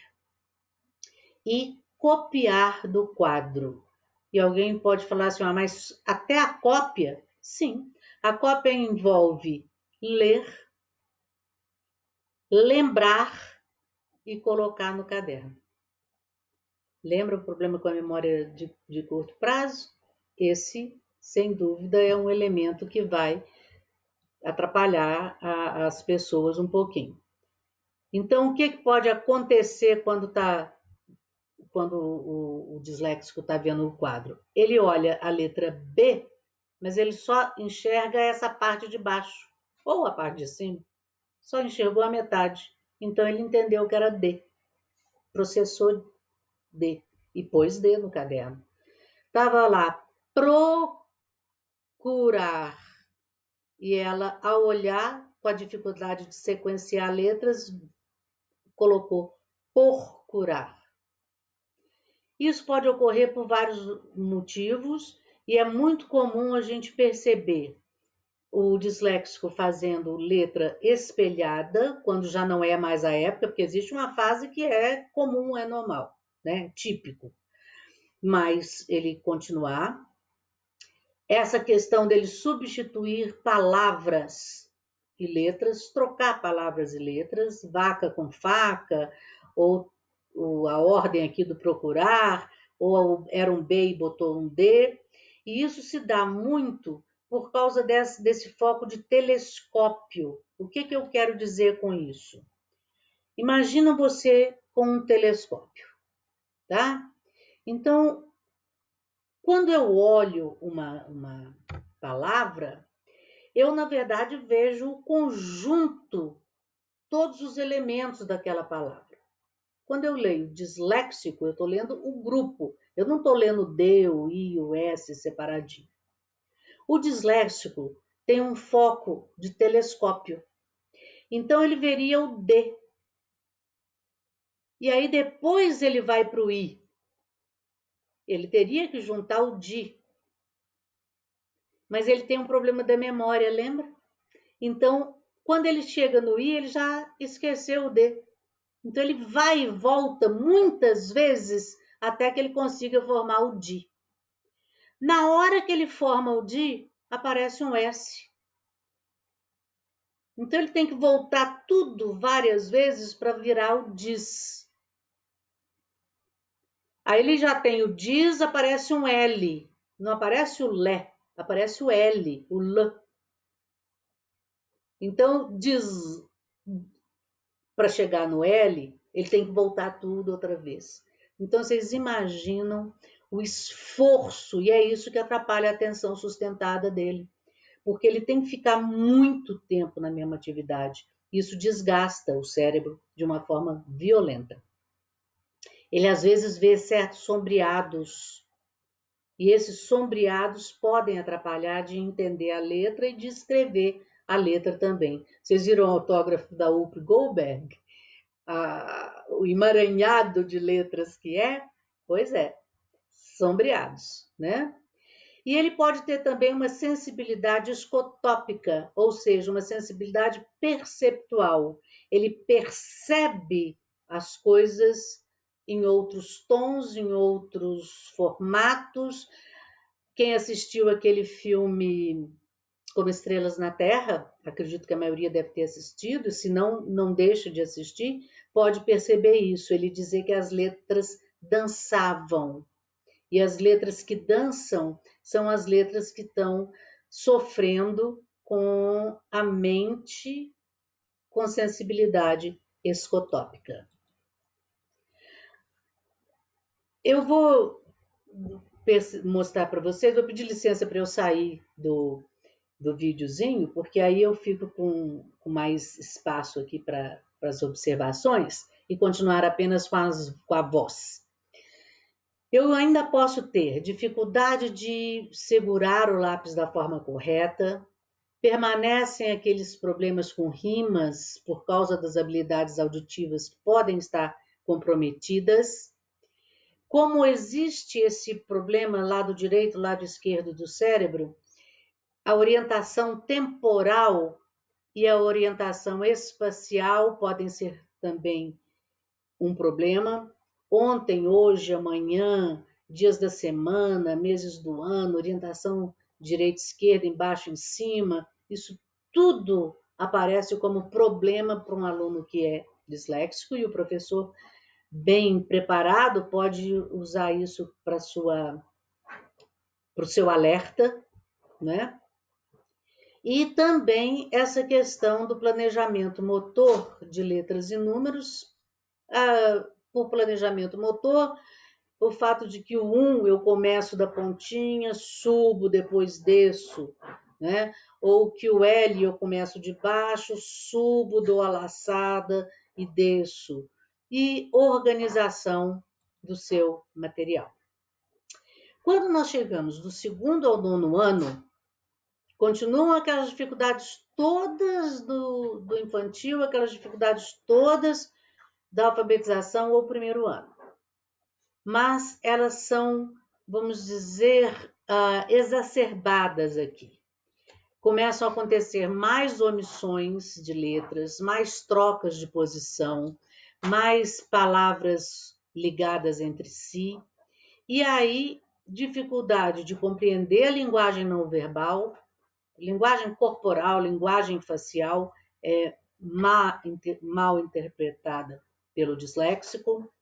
E copiar do quadro. E alguém pode falar assim, mas até a cópia? Sim, a cópia envolve ler, lembrar e colocar no caderno. Lembra o problema com a memória de curto prazo? Esse, sem dúvida, é um elemento que vai atrapalhar as pessoas um pouquinho. Então, o que pode acontecer quando o disléxico está vendo o quadro? Ele olha a letra B, mas ele só enxerga essa parte de baixo, ou a parte de cima. Só enxergou a metade. Então, ele entendeu que era D. Processou D e pôs D no caderno. Estava lá, procurar. E ela, ao olhar, com a dificuldade de sequenciar letras, colocou por curar. Isso pode ocorrer por vários motivos e é muito comum a gente perceber o disléxico fazendo letra espelhada, quando já não é mais a época, porque existe uma fase que é comum, é normal, né? Típico. Mas ele continuar. Essa questão dele substituir palavras e letras, trocar palavras e letras, vaca com faca, ou a ordem aqui do procurar, ou era um B e botou um D. E isso se dá muito por causa desse foco de telescópio. O que eu quero dizer com isso? Imagina você com um telescópio, tá? Então, quando eu olho uma palavra, eu, na verdade, vejo o conjunto, todos os elementos daquela palavra. Quando eu leio disléxico, eu estou lendo o grupo. Eu não estou lendo o D, o I, o S separadinho. O disléxico tem um foco de telescópio. Então, ele veria o D. E aí, depois ele vai para o I. Ele teria que juntar o DI. Mas ele tem um problema da memória, lembra? Então, quando ele chega no I, ele já esqueceu o D. Então, ele vai e volta muitas vezes até que ele consiga formar o DI. Na hora que ele forma o DI, aparece um S. Então, ele tem que voltar tudo várias vezes para virar o DIS. Aí ele já tem o DIS, aparece um L. Não aparece o LE, aparece o L, o L. Então, para chegar no L, ele tem que voltar tudo outra vez. Então, vocês imaginam o esforço, e é isso que atrapalha a atenção sustentada dele, porque ele tem que ficar muito tempo na mesma atividade. Isso desgasta o cérebro de uma forma violenta. Ele às vezes vê certos sombreados, e esses sombreados podem atrapalhar de entender a letra e de escrever a letra também. Vocês viram o autógrafo da Whoopi Goldberg? O emaranhado de letras que é? Pois é, sombreados, né? E ele pode ter também uma sensibilidade escotópica, ou seja, uma sensibilidade perceptual. Ele percebe as coisas em outros tons, em outros formatos. Quem assistiu aquele filme Como Estrelas na Terra, acredito que a maioria deve ter assistido, se não, não deixa de assistir, pode perceber isso. Ele dizer que as letras dançavam. E as letras que dançam são as letras que estão sofrendo com a mente com sensibilidade escotópica. Eu vou mostrar para vocês, vou pedir licença para eu sair do videozinho, porque aí eu fico com mais espaço aqui para as observações e continuar apenas com a voz. Eu ainda posso ter dificuldade de segurar o lápis da forma correta, permanecem aqueles problemas com rimas por causa das habilidades auditivas que podem estar comprometidas. Como existe esse problema lado direito, lado esquerdo do cérebro, a orientação temporal e a orientação espacial podem ser também um problema. Ontem, hoje, amanhã, dias da semana, meses do ano, orientação direita, esquerda, embaixo, em cima, isso tudo aparece como problema para um aluno que é disléxico, e o professor, bem preparado, pode usar isso para o seu alerta, né? E também essa questão do planejamento motor de letras e números. Por planejamento motor, o fato de que o 1 eu começo da pontinha, subo, depois desço, né? Ou que o L eu começo de baixo, subo, dou a laçada e desço. E organização do seu material. Quando nós chegamos do 2º ao 9º ano, continuam aquelas dificuldades todas do infantil, aquelas dificuldades todas da alfabetização ou 1º ano. Mas elas são, vamos dizer, exacerbadas aqui. Começam a acontecer mais omissões de letras, mais trocas de posição, mais palavras ligadas entre si, e aí dificuldade de compreender a linguagem não verbal, linguagem corporal, linguagem facial mal interpretada pelo disléxico,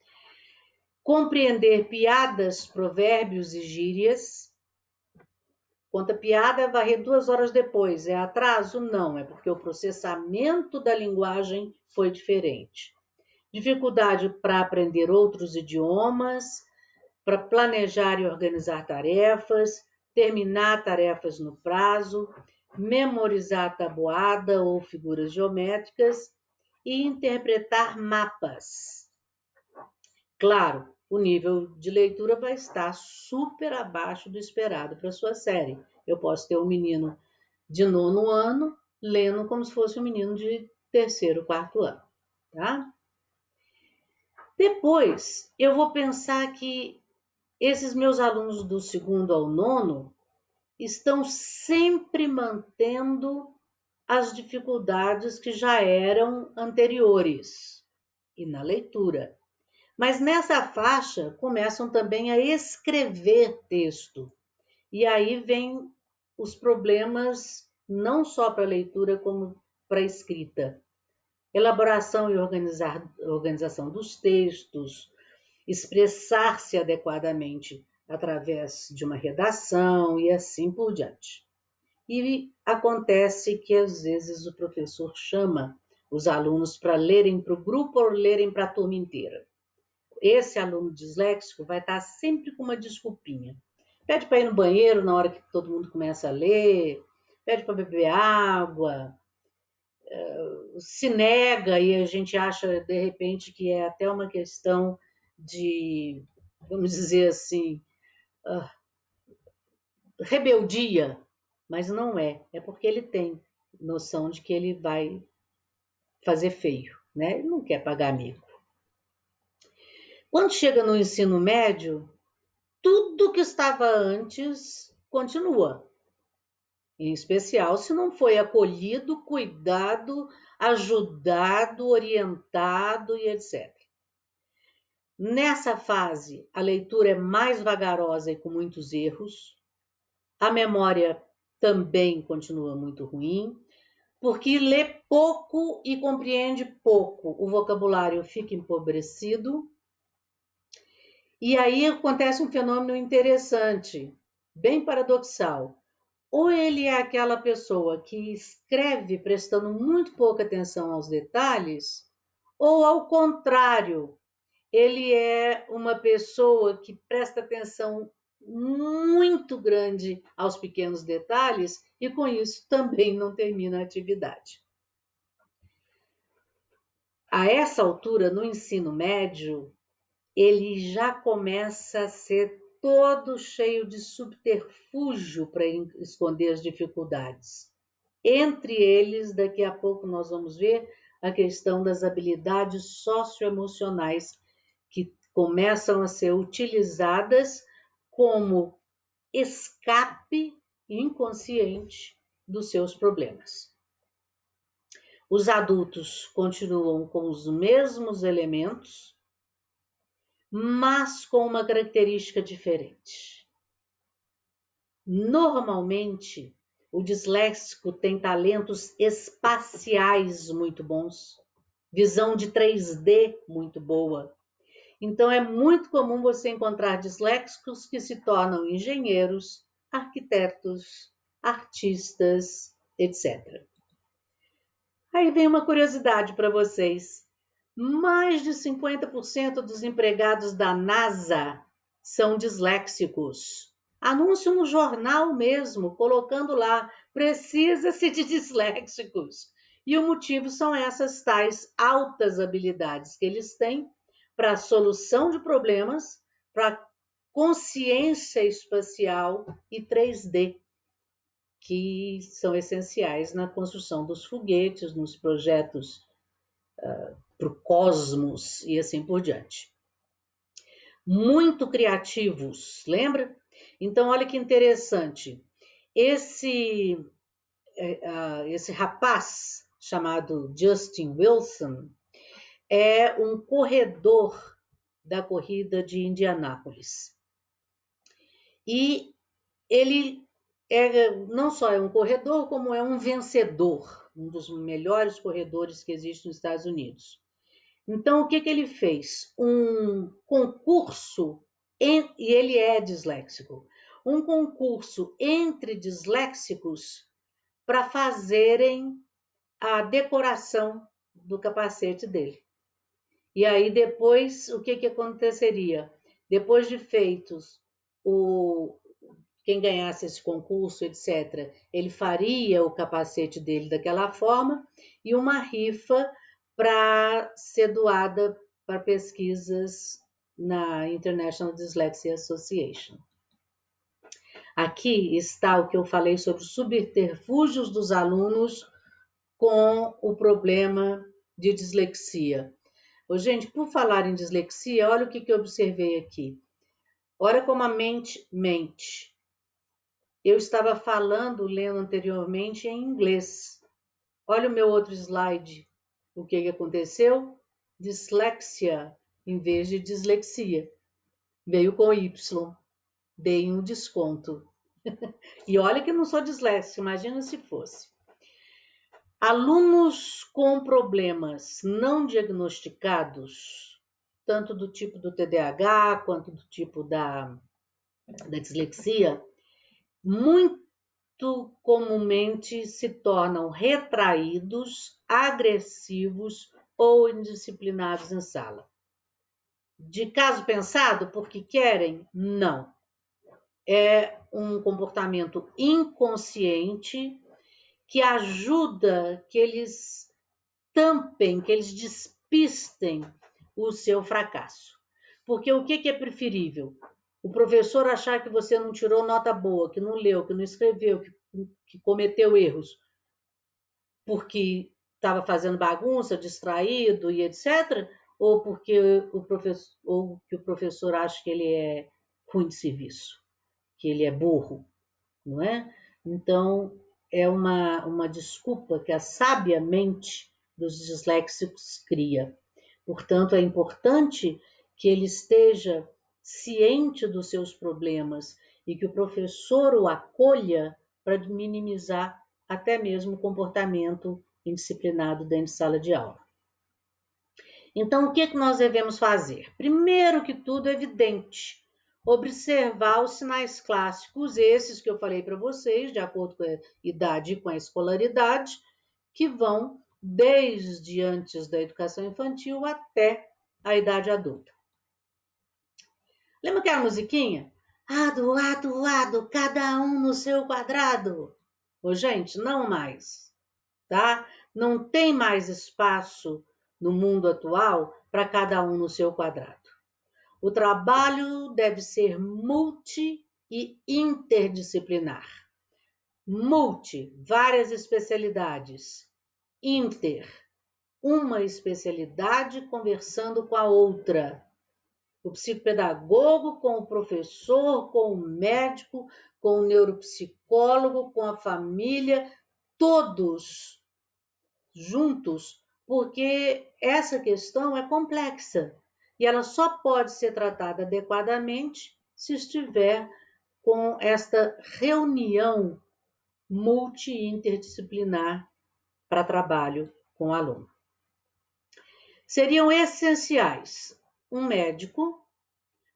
compreender piadas, provérbios e gírias. Conta piada, varrer 2 horas depois. É atraso? Não, é porque o processamento da linguagem foi diferente. Dificuldade para aprender outros idiomas, para planejar e organizar tarefas, terminar tarefas no prazo, memorizar tabuada ou figuras geométricas e interpretar mapas. Claro, o nível de leitura vai estar super abaixo do esperado para a sua série. Eu posso ter um menino de 9º ano lendo como se fosse um menino de 3º, 4º ano, tá? Depois, eu vou pensar que esses meus alunos do 2º ao 9º estão sempre mantendo as dificuldades que já eram anteriores e na leitura. Mas nessa faixa começam também a escrever texto. E aí vem os problemas não só para a leitura, como para a escrita. Elaboração e organização dos textos, expressar-se adequadamente através de uma redação e assim por diante. E acontece que às vezes o professor chama os alunos para lerem para o grupo ou lerem para a turma inteira. Esse aluno disléxico vai estar sempre com uma desculpinha. Pede para ir no banheiro na hora que todo mundo começa a ler, pede para beber água, se nega e a gente acha, de repente, que é até uma questão de, vamos dizer assim, rebeldia, mas não é. É porque ele tem noção de que ele vai fazer feio, né? Ele não quer pagar mico. Quando chega no ensino médio, tudo que estava antes continua. Em especial se não foi acolhido, cuidado, ajudado, orientado e etc. Nessa fase, a leitura é mais vagarosa e com muitos erros. A memória também continua muito ruim, porque lê pouco e compreende pouco. O vocabulário fica empobrecido. E aí acontece um fenômeno interessante, bem paradoxal. Ou ele é aquela pessoa que escreve prestando muito pouca atenção aos detalhes, ou ao contrário, ele é uma pessoa que presta atenção muito grande aos pequenos detalhes e com isso também não termina a atividade. A essa altura, no ensino médio, ele já começa a ser todo cheio de subterfúgio para esconder as dificuldades. Entre eles, daqui a pouco nós vamos ver a questão das habilidades socioemocionais que começam a ser utilizadas como escape inconsciente dos seus problemas. Os adultos continuam com os mesmos elementos, mas com uma característica diferente. Normalmente, o disléxico tem talentos espaciais muito bons, visão de 3D muito boa. Então, é muito comum você encontrar disléxicos que se tornam engenheiros, arquitetos, artistas, etc. Aí vem uma curiosidade para vocês. Mais de 50% dos empregados da NASA são disléxicos. Anúncio no jornal mesmo, colocando lá, precisa-se de disléxicos. E o motivo são essas tais altas habilidades que eles têm para a solução de problemas, para consciência espacial e 3D, que são essenciais na construção dos foguetes, nos projetos para o cosmos e assim por diante. Muito criativos, lembra? Então, olha que interessante. Esse rapaz chamado Justin Wilson é um corredor da corrida de Indianápolis. E ele não só é um corredor, como é um vencedor, um dos melhores corredores que existe nos Estados Unidos. Então, o que ele fez? Um concurso, e ele é disléxico, um concurso entre disléxicos para fazerem a decoração do capacete dele. E aí depois, o que aconteceria? Depois de feitos, quem ganhasse esse concurso, etc., ele faria o capacete dele daquela forma e uma rifa para ser doada para pesquisas na International Dyslexia Association. Aqui está o que eu falei sobre os subterfúgios dos alunos com o problema de dislexia. Gente, por falar em dislexia, olha o que eu observei aqui. Olha como a mente mente. Eu estava lendo anteriormente em inglês. Olha o meu outro slide. O que aconteceu? Dislexia em vez de dislexia. Veio com Y. Dei um desconto. E olha que eu não sou disléxica, imagina se fosse. Alunos com problemas não diagnosticados, tanto do tipo do TDAH quanto do tipo da dislexia, muito muito comumente se tornam retraídos, agressivos ou indisciplinados em sala. De caso pensado porque querem? Não. É um comportamento inconsciente que ajuda que eles tampem, que eles despistem o seu fracasso. Porque o que é preferível? O professor achar que você não tirou nota boa, que não leu, que não escreveu, que cometeu erros, porque estava fazendo bagunça, distraído e etc., ou porque o professor acha que ele é ruim de serviço, que ele é burro, não é? Então, é uma desculpa que a sábia mente dos disléxicos cria. Portanto, é importante que ele esteja ciente dos seus problemas e que o professor o acolha para minimizar até mesmo o comportamento indisciplinado dentro de sala de aula. Então, o que nós devemos fazer? Primeiro que tudo, é evidente, observar os sinais clássicos, esses que eu falei para vocês, de acordo com a idade e com a escolaridade, que vão desde antes da educação infantil até a idade adulta. Lembra aquela musiquinha? Ado, cada um no seu quadrado. Ô, gente, não mais, tá? Não tem mais espaço no mundo atual para cada um no seu quadrado. O trabalho deve ser multi e interdisciplinar. Multi, várias especialidades. Inter, uma especialidade conversando com a outra. O psicopedagogo com o professor, com o médico, com o neuropsicólogo, com a família, todos juntos, porque essa questão é complexa e ela só pode ser tratada adequadamente se estiver com esta reunião multi-interdisciplinar para trabalho com o aluno. Seriam essenciais um médico,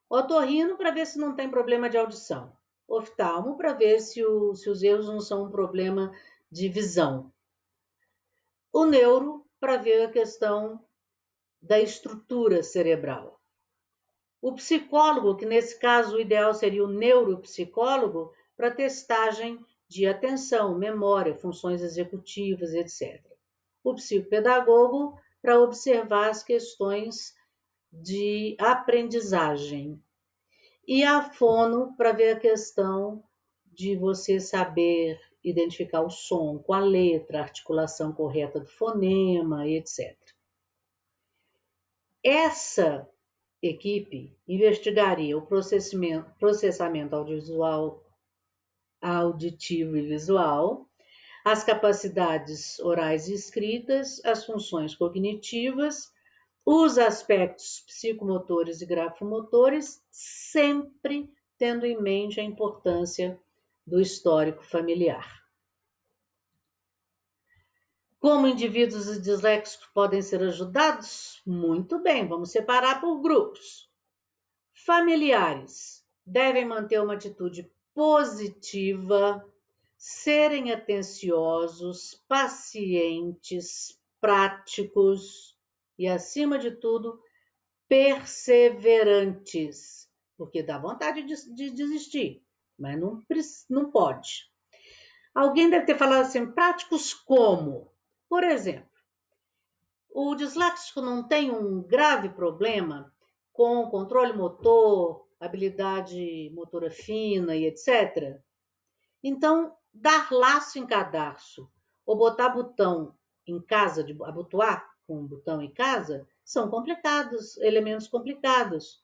otorrino para ver se não tem problema de audição, oftalmo para ver se os erros não são um problema de visão, o neuro para ver a questão da estrutura cerebral. O psicólogo, que nesse caso o ideal seria o neuropsicólogo, para testagem de atenção, memória, funções executivas, etc. O psicopedagogo para observar as questões de aprendizagem. E a fono para ver a questão de você saber identificar o som com a letra, a articulação correta do fonema, etc. Essa equipe investigaria o processamento audiovisual, auditivo e visual, as capacidades orais e escritas, as funções cognitivas, os aspectos psicomotores e grafomotores, sempre tendo em mente a importância do histórico familiar. Como indivíduos disléxicos podem ser ajudados? Muito bem, vamos separar por grupos. Familiares devem manter uma atitude positiva, serem atenciosos, pacientes, práticos e, acima de tudo, perseverantes, porque dá vontade de desistir, mas não pode. Alguém deve ter falado assim, práticos como? Por exemplo, o disléxico não tem um grave problema com controle motor, habilidade motora fina e etc. Então, dar laço em cadarço ou botar botão em casa, abotoar com um botão em casa, são complicados, elementos complicados.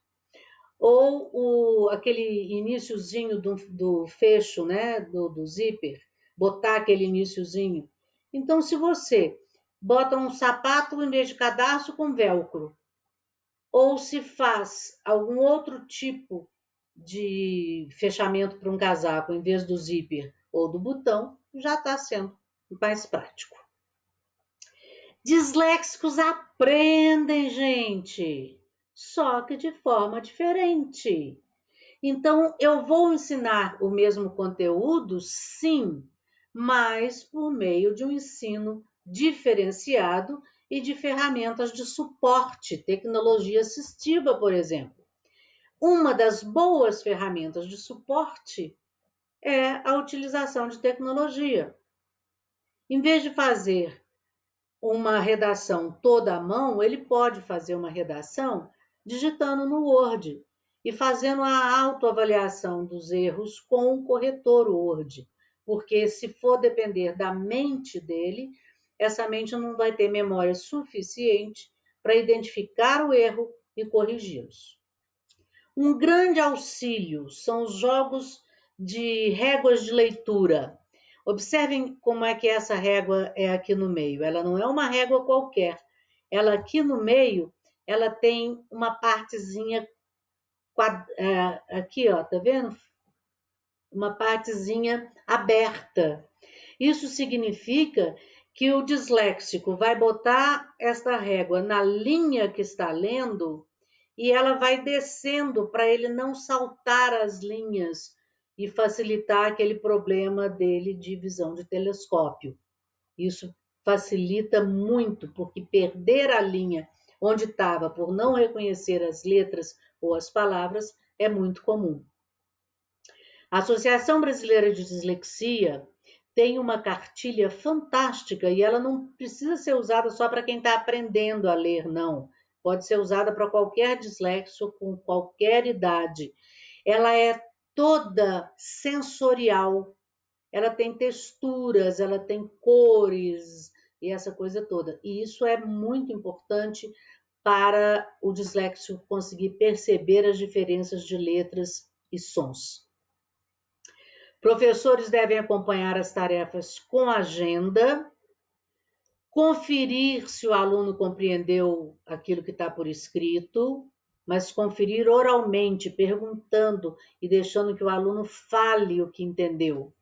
Ou aquele iniciozinho do fecho, né, do zíper, botar aquele iniciozinho. Então, se você bota um sapato em vez de cadarço com velcro, ou se faz algum outro tipo de fechamento para um casaco em vez do zíper ou do botão, já está sendo mais prático. Disléxicos aprendem, gente, só que de forma diferente. Então, eu vou ensinar o mesmo conteúdo, sim, mas por meio de um ensino diferenciado e de ferramentas de suporte, tecnologia assistiva, por exemplo. Uma das boas ferramentas de suporte é a utilização de tecnologia. Em vez de fazer uma redação toda à mão, ele pode fazer uma redação digitando no Word e fazendo a autoavaliação dos erros com o corretor Word, porque se for depender da mente dele, essa mente não vai ter memória suficiente para identificar o erro e corrigi-los. Um grande auxílio são os jogos de réguas de leitura. Observem como é que essa régua é aqui no meio. Ela não é uma régua qualquer. Ela aqui no meio, ela tem uma partezinha aqui, ó, tá vendo? Uma partezinha aberta. Isso significa que o disléxico vai botar esta régua na linha que está lendo e ela vai descendo para ele não saltar as linhas e facilitar aquele problema dele de visão de telescópio. Isso facilita muito, porque perder a linha onde estava por não reconhecer as letras ou as palavras é muito comum. A Associação Brasileira de Dislexia tem uma cartilha fantástica e ela não precisa ser usada só para quem está aprendendo a ler, não. Pode ser usada para qualquer dislexo com qualquer idade. Ela é toda sensorial, ela tem texturas, ela tem cores e essa coisa toda. E isso é muito importante para o dislexo conseguir perceber as diferenças de letras e sons. Professores devem acompanhar as tarefas com agenda, conferir se o aluno compreendeu aquilo que está por escrito, mas conferir oralmente, perguntando e deixando que o aluno fale o que entendeu.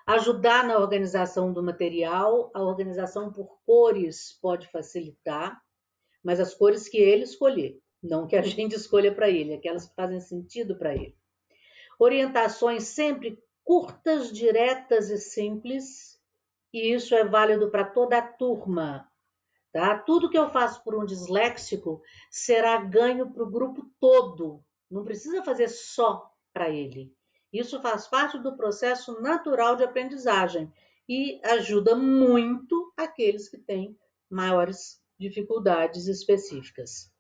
Ajudar na organização do material, a organização por cores pode facilitar, mas as cores que ele escolher, não que a gente escolha para ele, aquelas que fazem sentido para ele. Orientações sempre curtas, diretas e simples, e isso é válido para toda a turma. Tá? Tudo que eu faço por um disléxico será ganho para o grupo todo, não precisa fazer só para ele. Isso faz parte do processo natural de aprendizagem e ajuda muito aqueles que têm maiores dificuldades específicas.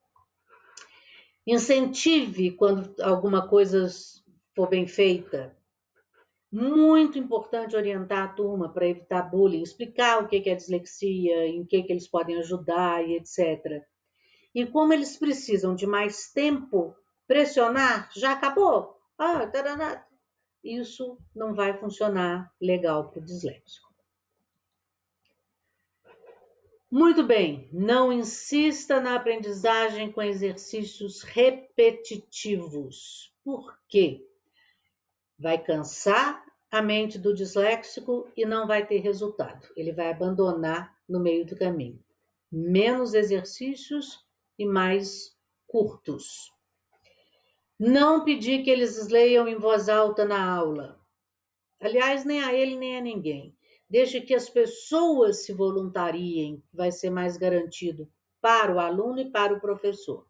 Incentive quando alguma coisa for bem feita. Muito importante orientar a turma para evitar bullying, explicar o que é dislexia, em que eles podem ajudar e etc. E como eles precisam de mais tempo, pressionar, já acabou. Isso não vai funcionar legal para o disléxico. Muito bem, não insista na aprendizagem com exercícios repetitivos. Por quê? Vai cansar a mente do disléxico e não vai ter resultado. Ele vai abandonar no meio do caminho. Menos exercícios e mais curtos. Não pedir que eles leiam em voz alta na aula. Aliás, nem a ele nem a ninguém. Deixe que as pessoas se voluntariem, vai ser mais garantido para o aluno e para o professor.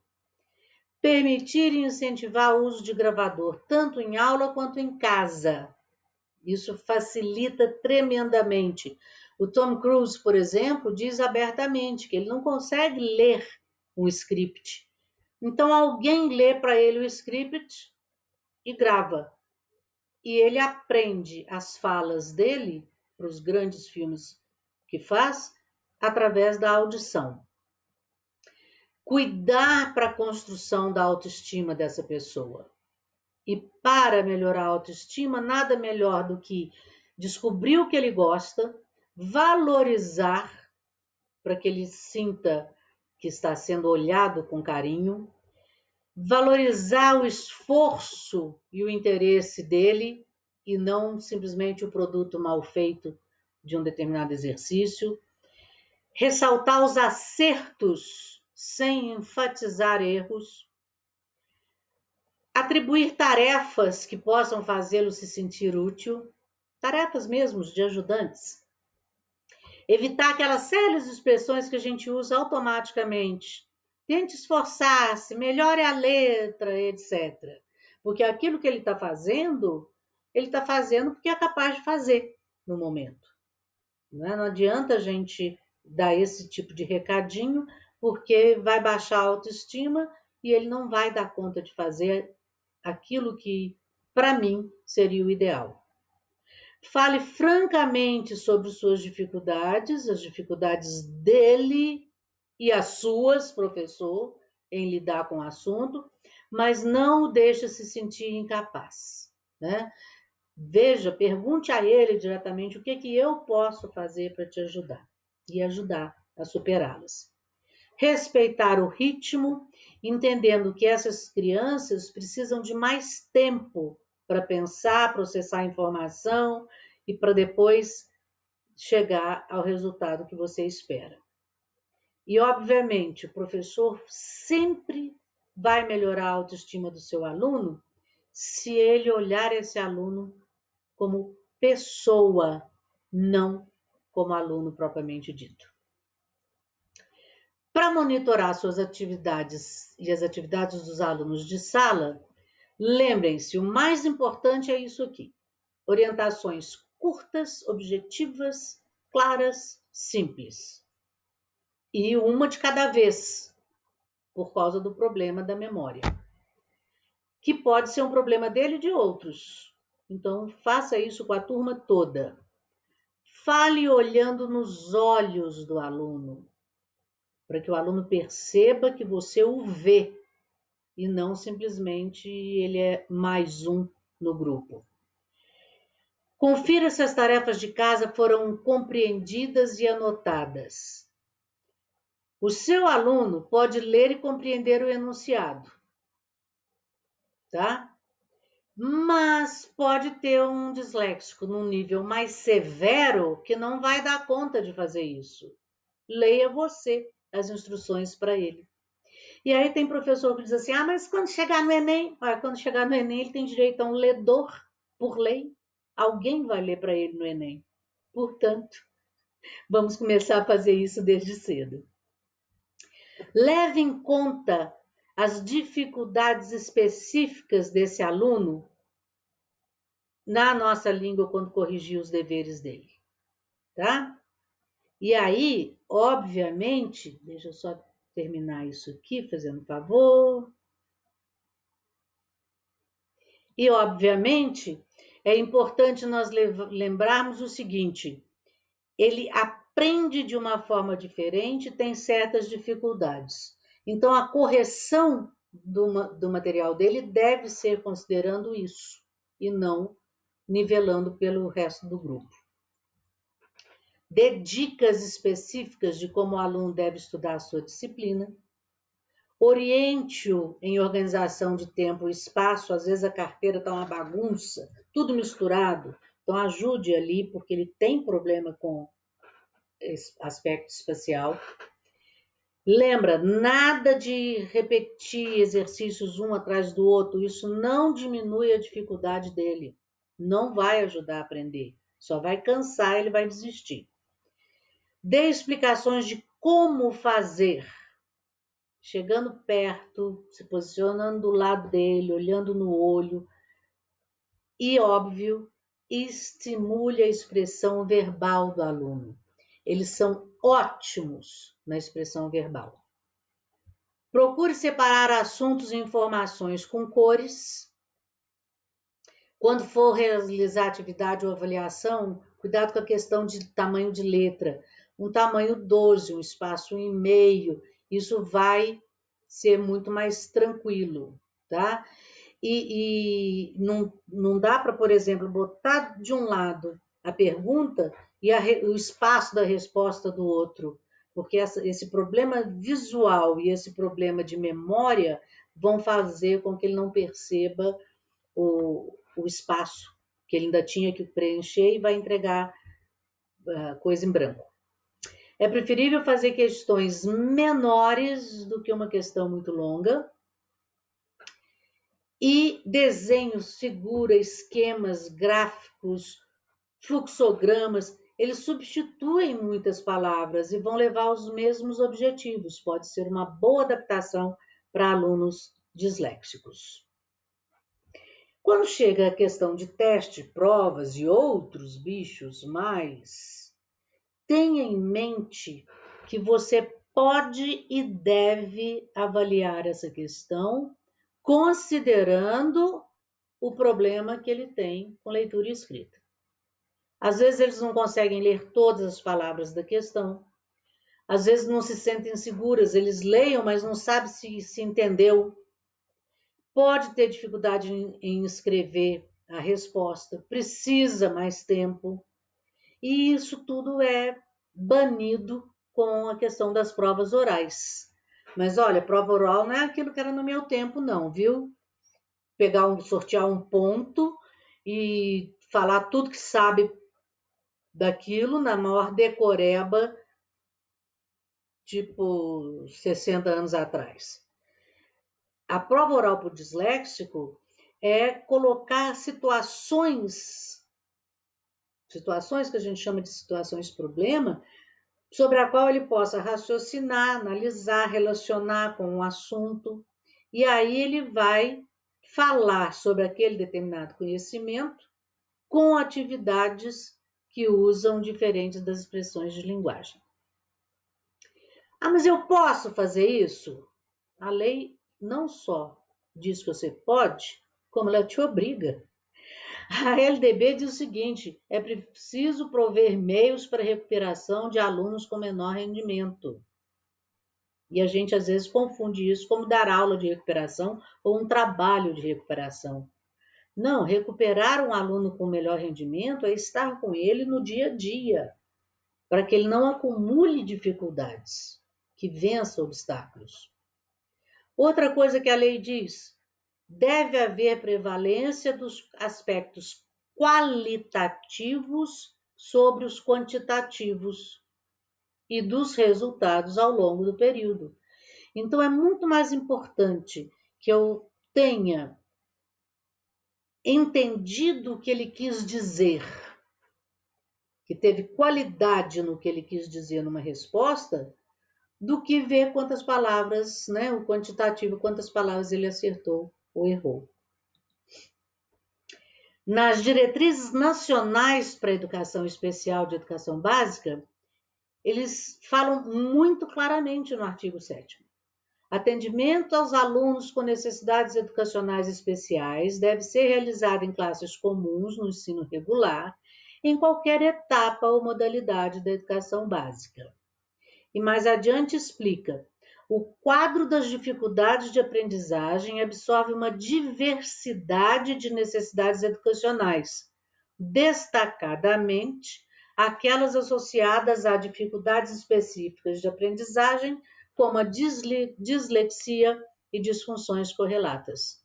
Permitir e incentivar o uso de gravador, tanto em aula quanto em casa. Isso facilita tremendamente. O Tom Cruise, por exemplo, diz abertamente que ele não consegue ler um script. Então, alguém lê para ele o script e grava. E ele aprende as falas dele, para os grandes filmes que faz, através da audição. Cuidar para a construção da autoestima dessa pessoa. E para melhorar a autoestima, nada melhor do que descobrir o que ele gosta, valorizar para que ele sinta que está sendo olhado com carinho, valorizar o esforço e o interesse dele e não simplesmente o produto mal feito de um determinado exercício, ressaltar os acertos sem enfatizar erros, Atribuir tarefas que possam fazê-lo se sentir útil, tarefas mesmo de ajudantes. Evitar aquelas sérias expressões que a gente usa automaticamente. Tente esforçar-se, melhore a letra, etc. Porque aquilo que ele está fazendo porque é capaz de fazer no momento. Não adianta a gente dar esse tipo de recadinho, porque vai baixar a autoestima e ele não vai dar conta de fazer aquilo que, para mim, seria o ideal. Fale francamente sobre suas dificuldades, as dificuldades dele e as suas, professor, em lidar com o assunto, mas não o deixe se sentir incapaz, né? Veja, pergunte a ele diretamente o que eu posso fazer para te ajudar e ajudar a superá-las. Respeitar o ritmo, entendendo que essas crianças precisam de mais tempo para pensar, processar a informação e para depois chegar ao resultado que você espera. E, obviamente, o professor sempre vai melhorar a autoestima do seu aluno se ele olhar esse aluno como pessoa, não como aluno propriamente dito. Para monitorar suas atividades e as atividades dos alunos de sala, lembrem-se, o mais importante é isso aqui: orientações curtas, objetivas, claras, simples. E uma de cada vez, por causa do problema da memória, que pode ser um problema dele e de outros. Então, faça isso com a turma toda. Fale olhando nos olhos do aluno, para que o aluno perceba que você o vê e não simplesmente ele é mais um no grupo. Confira se as tarefas de casa foram compreendidas e anotadas. O seu aluno pode ler e compreender o enunciado, tá? Mas pode ter um disléxico num nível mais severo que não vai dar conta de fazer isso. Leia você as instruções para ele. E aí tem professor que diz assim, mas quando chegar no Enem, quando chegar no Enem ele tem direito a um ledor, por lei. Alguém vai ler para ele no Enem. Portanto, vamos começar a fazer isso desde cedo. Leve em conta as dificuldades específicas desse aluno na nossa língua quando corrigir os deveres dele, tá? E aí, obviamente, deixa eu só terminar isso aqui, fazendo um favor. E, obviamente, é importante nós lembrarmos o seguinte: ele aprende de uma forma diferente, tem certas dificuldades. Então, a correção do material dele deve ser considerando isso, e não nivelando pelo resto do grupo. Dê dicas específicas de como o aluno deve estudar a sua disciplina. Oriente-o em organização de tempo e espaço. Às vezes a carteira está uma bagunça, tudo misturado. Então ajude ali, porque ele tem problema com esse aspecto espacial. Lembra, nada de repetir exercícios um atrás do outro. Isso não diminui a dificuldade dele. Não vai ajudar a aprender. Só vai cansar, ele vai desistir. Dê explicações de como fazer. Chegando perto, se posicionando do lado dele, olhando no olho. E, óbvio, estimule a expressão verbal do aluno. Eles são ótimos na expressão verbal. Procure separar assuntos e informações com cores. Quando for realizar atividade ou avaliação, cuidado com a questão de tamanho de letra. Um tamanho 12, um espaço e meio, isso vai ser muito mais tranquilo, tá? E não dá para, por exemplo, botar de um lado a pergunta e o espaço da resposta do outro, porque esse problema visual e esse problema de memória vão fazer com que ele não perceba o espaço que ele ainda tinha que preencher e vai entregar coisa em branco. É preferível fazer questões menores do que uma questão muito longa. E desenhos, figuras, esquemas, gráficos, fluxogramas, eles substituem muitas palavras e vão levar aos mesmos objetivos. Pode ser uma boa adaptação para alunos disléxicos. Quando chega a questão de teste, provas e outros bichos mais, tenha em mente que você pode e deve avaliar essa questão considerando o problema que ele tem com leitura e escrita. Às vezes eles não conseguem ler todas as palavras da questão, às vezes não se sentem seguras, eles leiam, mas não sabem se entendeu. Pode ter dificuldade em escrever a resposta, precisa mais tempo. E isso tudo é banido com a questão das provas orais. Mas olha, prova oral não é aquilo que era no meu tempo, não, viu? Sortear um ponto e falar tudo que sabe daquilo na maior decoreba, tipo 60 anos atrás. A prova oral para o disléxico é colocar situações que a gente chama de situações problema, sobre a qual ele possa raciocinar, analisar, relacionar com o assunto, e aí ele vai falar sobre aquele determinado conhecimento com atividades que usam diferentes das expressões de linguagem. Ah, mas eu posso fazer isso? A lei não só diz que você pode, como ela te obriga. A LDB diz o seguinte: é preciso prover meios para recuperação de alunos com menor rendimento. E a gente às vezes confunde isso como dar aula de recuperação ou um trabalho de recuperação. Não, recuperar um aluno com melhor rendimento é estar com ele no dia a dia, para que ele não acumule dificuldades, que vença obstáculos. Outra coisa que a lei diz: deve haver prevalência dos aspectos qualitativos sobre os quantitativos e dos resultados ao longo do período. Então, é muito mais importante que eu tenha entendido o que ele quis dizer, que teve qualidade no que ele quis dizer numa resposta, do que ver quantas palavras, né, o quantitativo, quantas palavras ele acertou ou errou. Nas diretrizes nacionais para a educação especial de educação básica, eles falam muito claramente no artigo 7º. Atendimento aos alunos com necessidades educacionais especiais deve ser realizado em classes comuns no ensino regular, em qualquer etapa ou modalidade da educação básica. E mais adiante explica: o quadro das dificuldades de aprendizagem absorve uma diversidade de necessidades educacionais, destacadamente aquelas associadas a dificuldades específicas de aprendizagem, como a dislexia e disfunções correlatas.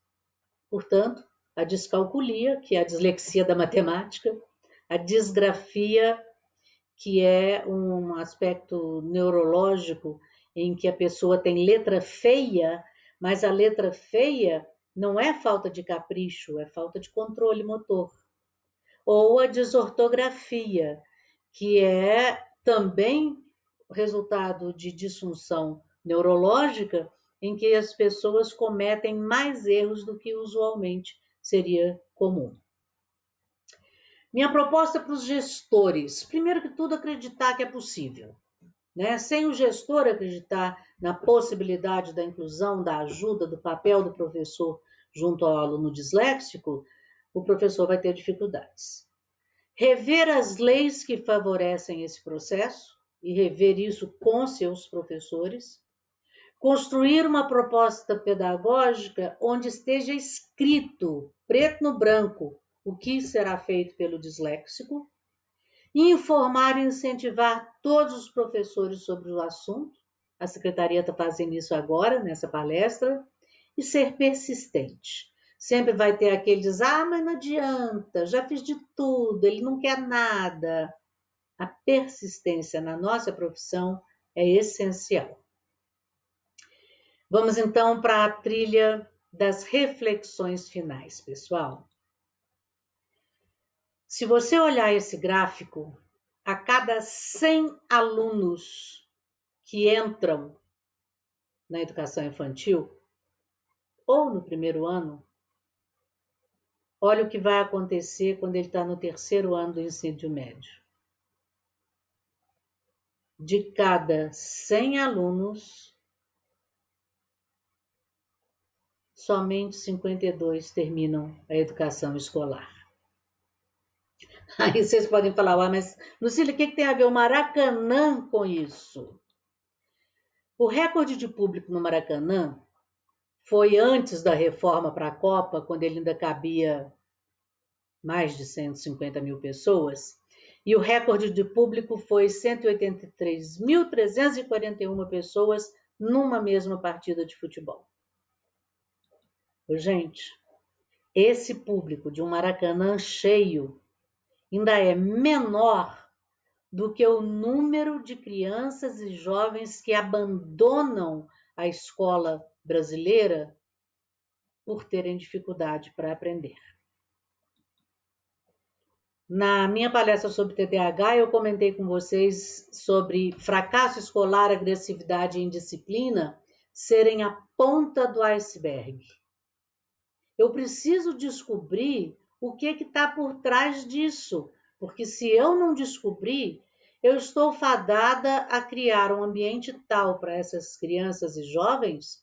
Portanto, a descalculia, que é a dislexia da matemática, a disgrafia, que é um aspecto neurológico em que a pessoa tem letra feia, mas a letra feia não é falta de capricho, é falta de controle motor. Ou a desortografia, que é também resultado de disfunção neurológica, em que as pessoas cometem mais erros do que usualmente seria comum. Minha proposta para os gestores: primeiro que tudo, acreditar que é possível. Né? Sem o gestor acreditar na possibilidade da inclusão, da ajuda, do papel do professor junto ao aluno disléxico, o professor vai ter dificuldades. Rever as leis que favorecem esse processo e rever isso com seus professores. Construir uma proposta pedagógica onde esteja escrito, preto no branco, o que será feito pelo disléxico. Informar e incentivar todos os professores sobre o assunto. A secretaria está fazendo isso agora, nessa palestra. E ser persistente. Sempre vai ter aqueles: mas não adianta, já fiz de tudo, ele não quer nada. A persistência na nossa profissão é essencial. Vamos então para a trilha das reflexões finais, pessoal. Se você olhar esse gráfico, a cada 100 alunos que entram na educação infantil, ou no primeiro ano, olha o que vai acontecer quando ele está no terceiro ano do ensino médio. De cada 100 alunos, somente 52 terminam a educação escolar. Aí vocês podem falar, mas Lucília, o que tem a ver o Maracanã com isso? O recorde de público no Maracanã foi antes da reforma para a Copa, quando ele ainda cabia mais de 150 mil pessoas, e o recorde de público foi 183.341 pessoas numa mesma partida de futebol. Gente, esse público de um Maracanã cheio ainda é menor do que o número de crianças e jovens que abandonam a escola brasileira por terem dificuldade para aprender. Na minha palestra sobre TDAH, eu comentei com vocês sobre fracasso escolar, agressividade e indisciplina serem a ponta do iceberg. Eu preciso descobrir o que está por trás disso, porque se eu não descobrir, eu estou fadada a criar um ambiente tal para essas crianças e jovens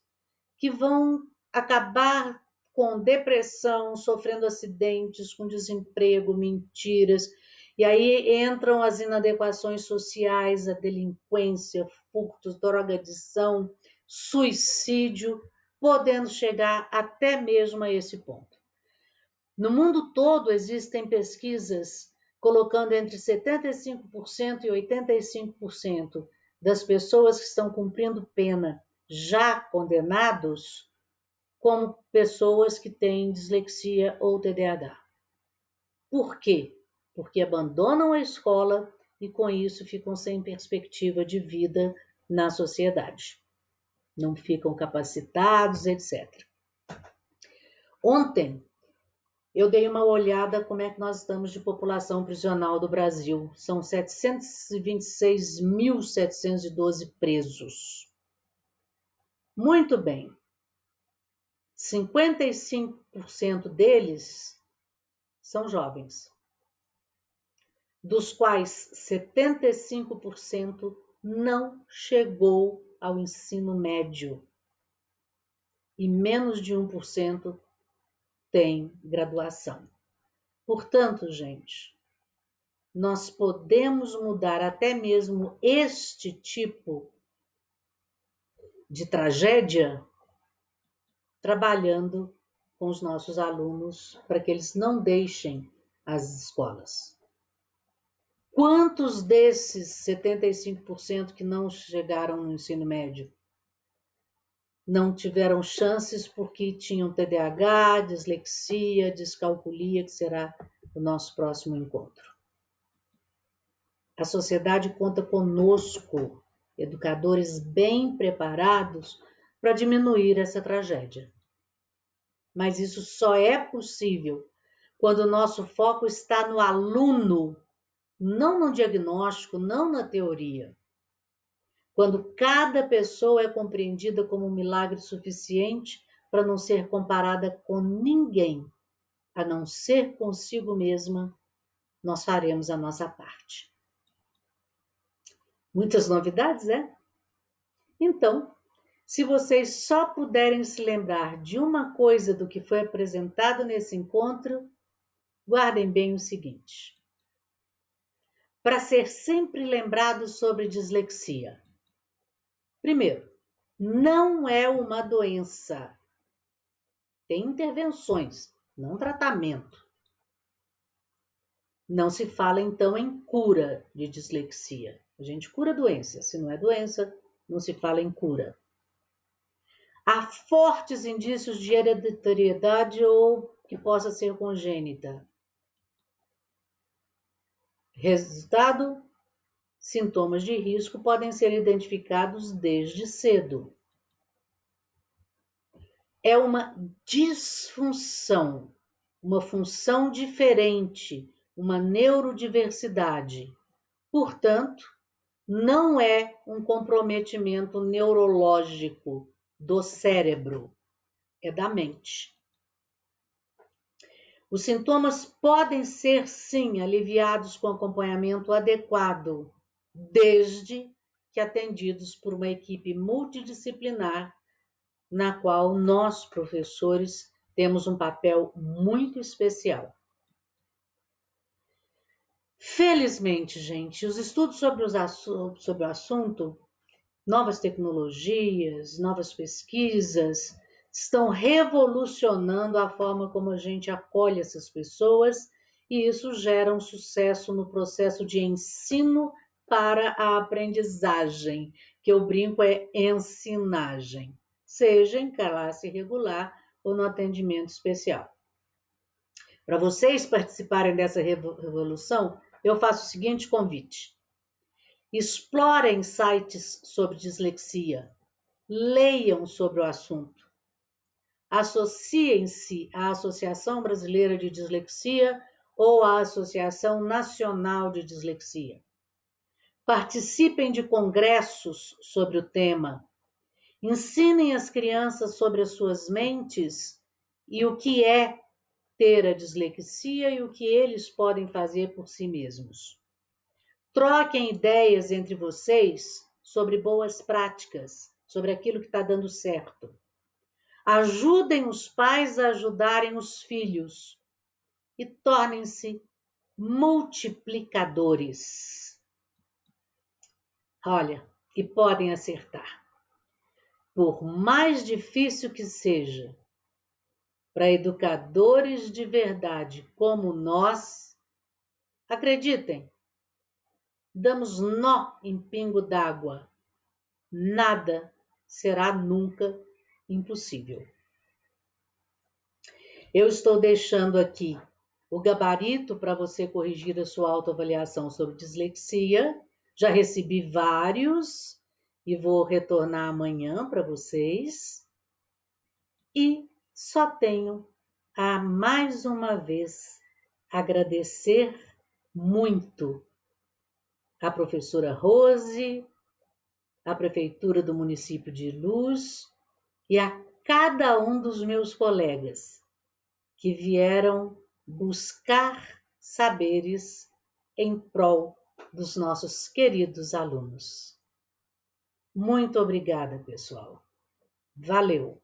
que vão acabar com depressão, sofrendo acidentes, com desemprego, mentiras. E aí entram as inadequações sociais, a delinquência, furtos, drogadição, suicídio, podendo chegar até mesmo a esse ponto. No mundo todo existem pesquisas colocando entre 75% e 85% das pessoas que estão cumprindo pena já condenados como pessoas que têm dislexia ou TDAH. Por quê? Porque abandonam a escola e com isso ficam sem perspectiva de vida na sociedade. Não ficam capacitados, etc. Ontem, eu dei uma olhada como é que nós estamos de população prisional do Brasil. São 726.712 presos. Muito bem. 55% deles são jovens, dos quais 75% não chegou ao ensino médio e menos de 1% tem graduação. Portanto, gente, nós podemos mudar até mesmo este tipo de tragédia trabalhando com os nossos alunos para que eles não deixem as escolas. Quantos desses 75% que não chegaram no ensino médio não tiveram chances porque tinham TDAH, dislexia, descalculia, que será o nosso próximo encontro? A sociedade conta conosco, educadores bem preparados, para diminuir essa tragédia. Mas isso só é possível quando o nosso foco está no aluno, não no diagnóstico, não na teoria. Quando cada pessoa é compreendida como um milagre suficiente para não ser comparada com ninguém, a não ser consigo mesma, nós faremos a nossa parte. Muitas novidades, né? Então, se vocês só puderem se lembrar de uma coisa do que foi apresentado nesse encontro, guardem bem o seguinte. Para ser sempre lembrado sobre dislexia. Primeiro, não é uma doença. Tem intervenções, não tratamento. Não se fala, então, em cura de dislexia. A gente cura doença. Se não é doença, não se fala em cura. Há fortes indícios de hereditariedade ou que possa ser congênita. Resultado: sintomas de risco podem ser identificados desde cedo. é uma disfunção, uma função diferente, uma neurodiversidade. Portanto, não é um comprometimento neurológico do cérebro, é da mente. Os sintomas podem ser, sim, aliviados com acompanhamento adequado, desde que atendidos por uma equipe multidisciplinar, na qual nós, professores, temos um papel muito especial. Felizmente, gente, os estudos sobre o assunto, novas tecnologias, novas pesquisas, estão revolucionando a forma como a gente acolhe essas pessoas e isso gera um sucesso no processo de ensino para a aprendizagem, que eu brinco é ensinagem, seja em classe regular ou no atendimento especial. Para vocês participarem dessa revolução, eu faço o seguinte convite: explorem sites sobre dislexia, leiam sobre o assunto, associem-se à Associação Brasileira de Dislexia ou à Associação Nacional de Dislexia. Participem de congressos sobre o tema, ensinem as crianças sobre as suas mentes e o que é ter a dislexia e o que eles podem fazer por si mesmos. Troquem ideias entre vocês sobre boas práticas, sobre aquilo que está dando certo. Ajudem os pais a ajudarem os filhos e tornem-se multiplicadores. Olha, e podem acertar. Por mais difícil que seja, para educadores de verdade como nós, acreditem, damos nó em pingo d'água. Nada será nunca impossível. Eu estou deixando aqui o gabarito para você corrigir a sua autoavaliação sobre dislexia. Já recebi vários e vou retornar amanhã para vocês. E só tenho a mais uma vez agradecer muito a professora Rose, a Prefeitura do município de Luz e a cada um dos meus colegas que vieram buscar saberes em prol dos nossos queridos alunos. Muito obrigada, pessoal. Valeu!